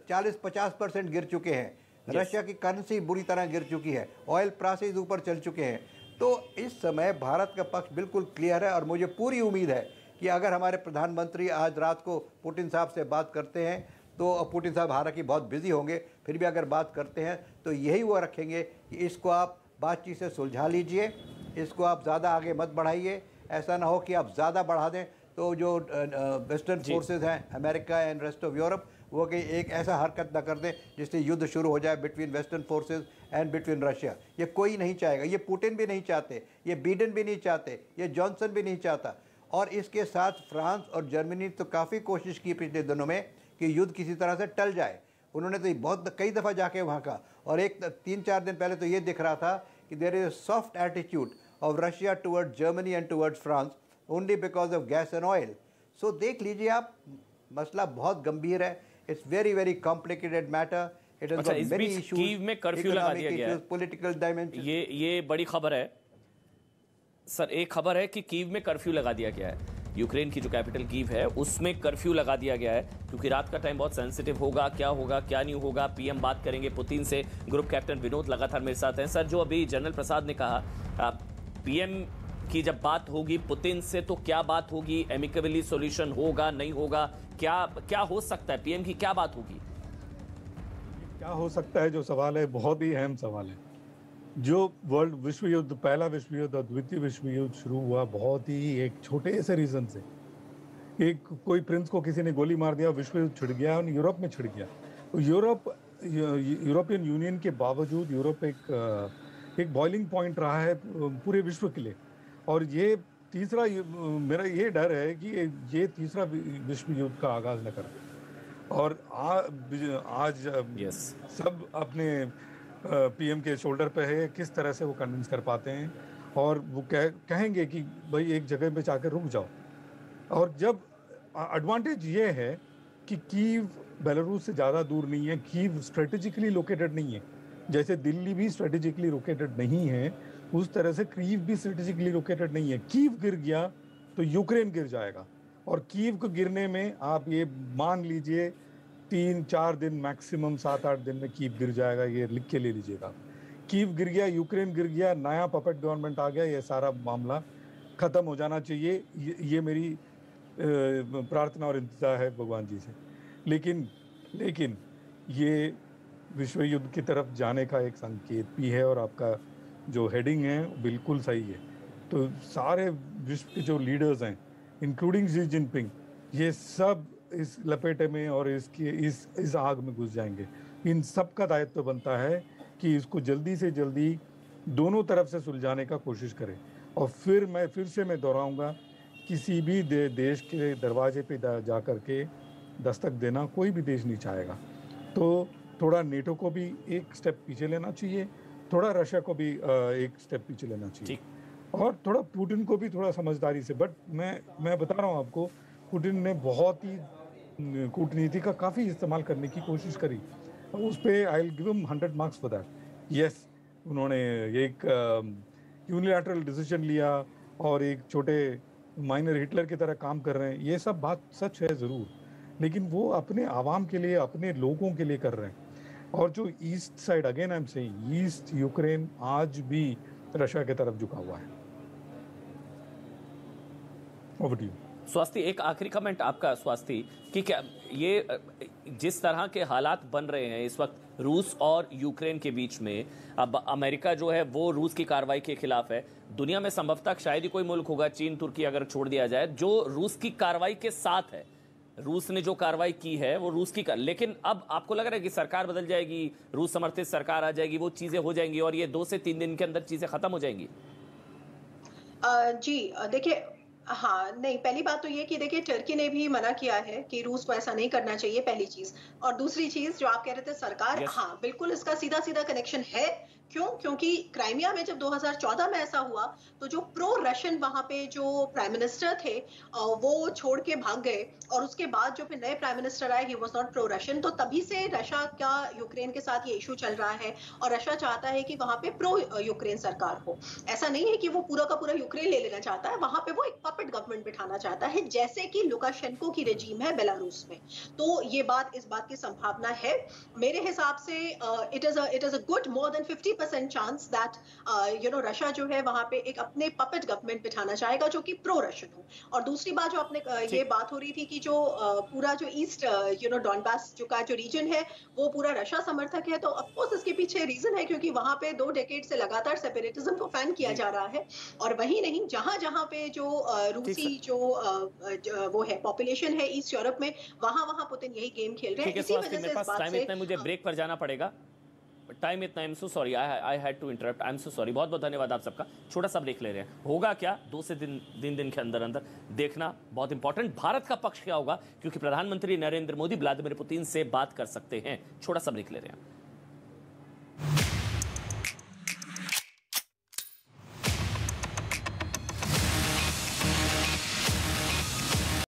40-50% गिर चुके हैं। रशिया की करेंसी बुरी तरह गिर चुकी है, ऑयल प्राइसेस ऊपर चल चुके हैं। तो इस समय भारत का पक्ष बिल्कुल क्लियर है और मुझे पूरी उम्मीद है कि अगर हमारे प्रधानमंत्री आज रात को पुतिन साहब से बात करते हैं तो पुतिन साहब हालांकि बहुत बिजी होंगे, फिर भी अगर बात करते हैं तो यही वो रखेंगे कि इसको आप बातचीत से सुलझा लीजिए, इसको आप ज़्यादा आगे मत बढ़ाइए। ऐसा ना हो कि आप ज़्यादा बढ़ा दें तो जो वेस्टर्न फोर्सेस हैं, America and rest of Europe, वो कि एक ऐसा हरकत ना कर दें जिससे युद्ध शुरू हो जाए between western forces and between Russia. ये कोई नहीं चाहेगा, ये पुतिन भी नहीं चाहते, ये बाइडेन भी नहीं चाहते, ये जॉनसन भी नहीं चाहता। और इसके साथ फ्रांस और जर्मनी तो काफ़ी कोशिश की पिछले दिनों में कि युद्ध किसी तरह से टल जाए। उन्होंने तो कई दफ़ा जाके वहाँ का, और 3-4 दिन पहले तो ये दिख रहा था कि there is soft attitude of Russia towards Germany and towards France only because of gas and oil. So देख लीजिए आप, मसला बहुत गंभीर है। It's very very complicated matter. It अच्छा, इस बीच कीव में कर्फ्यू लगा दिया गया है, पॉलिटिकल डायमेंशन। ये बड़ी खबर है सर। एक खबर है कि कीव में कर्फ्यू लगा दिया गया है। यूक्रेन की जो कैपिटल कीव है उसमें कर्फ्यू लगा दिया गया है, क्योंकि रात का टाइम बहुत सेंसिटिव होगा। क्या होगा क्या नहीं होगा, पीएम बात करेंगे पुतिन से। ग्रुप कैप्टन विनोद लगातार मेरे साथ हैं। सर, जो अभी जनरल प्रसाद ने कहा, पीएम की जब बात होगी पुतिन से तो क्या बात होगी, एमिकेबली सॉल्यूशन होगा नहीं होगा, क्या हो सकता है, पीएम की क्या बात होगी? क्या हो सकता है जो सवाल है, बहुत ही अहम सवाल है। जो वर्ल्ड विश्व युद्ध, पहला विश्व युद्ध और द्वितीय विश्व युद्ध शुरू हुआ बहुत ही एक छोटे से रीजन से। एक कोई प्रिंस को किसी ने गोली मार दिया, विश्व युद्ध छिड़ गया और यूरोप में छिड़ गया। तो यूरोपियन यूनियन के बावजूद यूरोप एक बॉइलिंग पॉइंट रहा है पूरे विश्व के लिए। और ये तीसरा, मेरा ये डर है कि ये तीसरा विश्व युद्ध का आगाज न करे। और आज सब अपने पीएम के शोल्डर पे है, किस तरह से वो कन्विंस कर पाते हैं। और वो कहेंगे कि भाई एक जगह पे जाकर रुक जाओ। और जब एडवांटेज ये है कि कीव बेलारूस से ज़्यादा दूर नहीं है, कीव स्ट्रेटेजिकली लोकेटेड नहीं है। जैसे दिल्ली भी स्ट्रेटेजिकली लोकेटेड नहीं है, उस तरह से कीव भी स्ट्रेटेजिकली लोकेटेड नहीं है। कीव गिर गया तो यूक्रेन गिर जाएगा। और कीव को गिरने में आप ये मान लीजिए 3-4 दिन, मैक्सिमम 7-8 दिन में कीव गिर जाएगा। ये लिख के ले लीजिएगा। कीव गिर गया, यूक्रेन गिर गया, नया पपेट गवर्नमेंट आ गया, ये सारा मामला ख़त्म हो जाना चाहिए। ये मेरी प्रार्थना और इंतज़ार है भगवान जी से। लेकिन ये विश्व युद्ध की तरफ जाने का एक संकेत भी है। और आपका जो हेडिंग है बिल्कुल सही है। तो सारे विश्व के जो लीडर्स हैं, इंक्लूडिंग शी जिनपिंग, ये सब इस लपेटे में और इस आग में घुस जाएंगे। इन सब का दायित्व बनता है कि इसको जल्दी से जल्दी दोनों तरफ से सुलझाने का कोशिश करें। और फिर से मैं दोहराऊंगा, किसी भी देश के दरवाजे पे जा कर के दस्तक देना कोई भी देश नहीं चाहेगा। तो थोड़ा नेटो को भी एक स्टेप पीछे लेना चाहिए, थोड़ा रशिया को भी एक स्टेप पीछे लेना चाहिए, और थोड़ा पुतिन को भी थोड़ा समझदारी से। बट मैं बता रहा हूँ आपको, पुतिन ने बहुत ही कूटनीति का काफ़ी इस्तेमाल करने की कोशिश करी। उस पर I will give him 100 marks for that. Yes, उन्होंने एक यूनिलैटरल डिसीजन लिया और एक छोटे माइनर हिटलर की तरह काम कर रहे हैं। ये सब बात सच है ज़रूर, लेकिन वो अपने आवाम के लिए, अपने लोगों के लिए कर रहे हैं। और जो east side, again I am saying, east Ukraine आज भी रशिया की तरफ झुका हुआ है। ओवर टू यू स्वास्थ्य। एक आखिरी कमेंट आपका स्वास्थ्य, कि क्या ये जिस तरह के हालात बन रहे हैं इस वक्त रूस और यूक्रेन के बीच में। अब अमेरिका जो है वो रूस की कार्रवाई के खिलाफ है। दुनिया में संभवतः शायद ही कोई मुल्क होगा, चीन तुर्की अगर छोड़ दिया जाए, जो रूस की कार्रवाई के साथ है। रूस ने जो कार्रवाई की है वो रूस की लेकिन अब आपको लग रहा है कि सरकार बदल जाएगी, रूस समर्थित सरकार आ जाएगी, वो चीजें हो जाएंगी और ये 2 से 3 दिन के अंदर चीजें खत्म हो जाएंगी? जी देखिए, हाँ नहीं, पहली बात तो ये कि देखिए टर्की ने भी मना किया है कि रूस को ऐसा नहीं करना चाहिए, पहली चीज। और दूसरी चीज जो आप कह रहे थे सरकार, हाँ बिल्कुल इसका सीधा सीधा कनेक्शन है। क्यों? क्योंकि क्राइमिया में जब 2014 में ऐसा हुआ तो जो प्रो रशियन वहां पे जो प्राइम मिनिस्टर थे वो छोड़ के भाग गए, और उसके बाद जो फिर नए प्राइम मिनिस्टर आए, he was not pro Russian. तो तभी से रशिया का यूक्रेन के साथ ये इशू चल रहा है, और रशिया चाहता है कि वहां पे प्रो यूक्रेन सरकार हो। ऐसा नहीं है कि वो पूरा का पूरा यूक्रेन ले लेना चाहता है, वहां पे वो एक पपेट गवर्नमेंट बिठाना चाहता है, जैसे कि लुकाशेंको की रेजीम है बेलारूस में। तो ये इस बात की संभावना है मेरे हिसाब से। It is a good more than 50% chance that Russia जो है वहां पे एक अपने पपेट गवर्नमेंट बिठाना चाहेगा जो कि प्रो रशियन हो। और दूसरी बात जो अपने ये बात हो रही थी कि जो पूरा जो ईस्ट डॉनबास का जो रीजन है वो पूरा रशिया समर्थक है, तो ऑफकोर्स इसके पीछे रीजन है क्योंकि वहां पे 2 डेकेड से लगातार सेपरेटिज्म को फैन किया जा रहा है। और वही नहीं, जहां जहां पे जो रूसी जो वो है पॉपुलेशन है ईस्ट यूरोप में, वहां पुतिन यही गेम खेल रहे हैं। इसी वजह से इस बात से मुझे ब्रेक पर जाना पड़ेगा, टाइम इतना। I am so sorry, I had to interrupt, I am so sorry. बहुत बहुत धन्यवाद आप सबका। छोटा सा ब्रेक ले रहे हैं। होगा क्या 2 से 3 दिन के अंदर अंदर, देखना बहुत इंपॉर्टेंट। भारत का पक्ष क्या होगा, क्योंकि प्रधानमंत्री नरेंद्र मोदी व्लादिमीर पुतिन से बात कर सकते हैं। छोटा सा ब्रेक ले रहे हैं।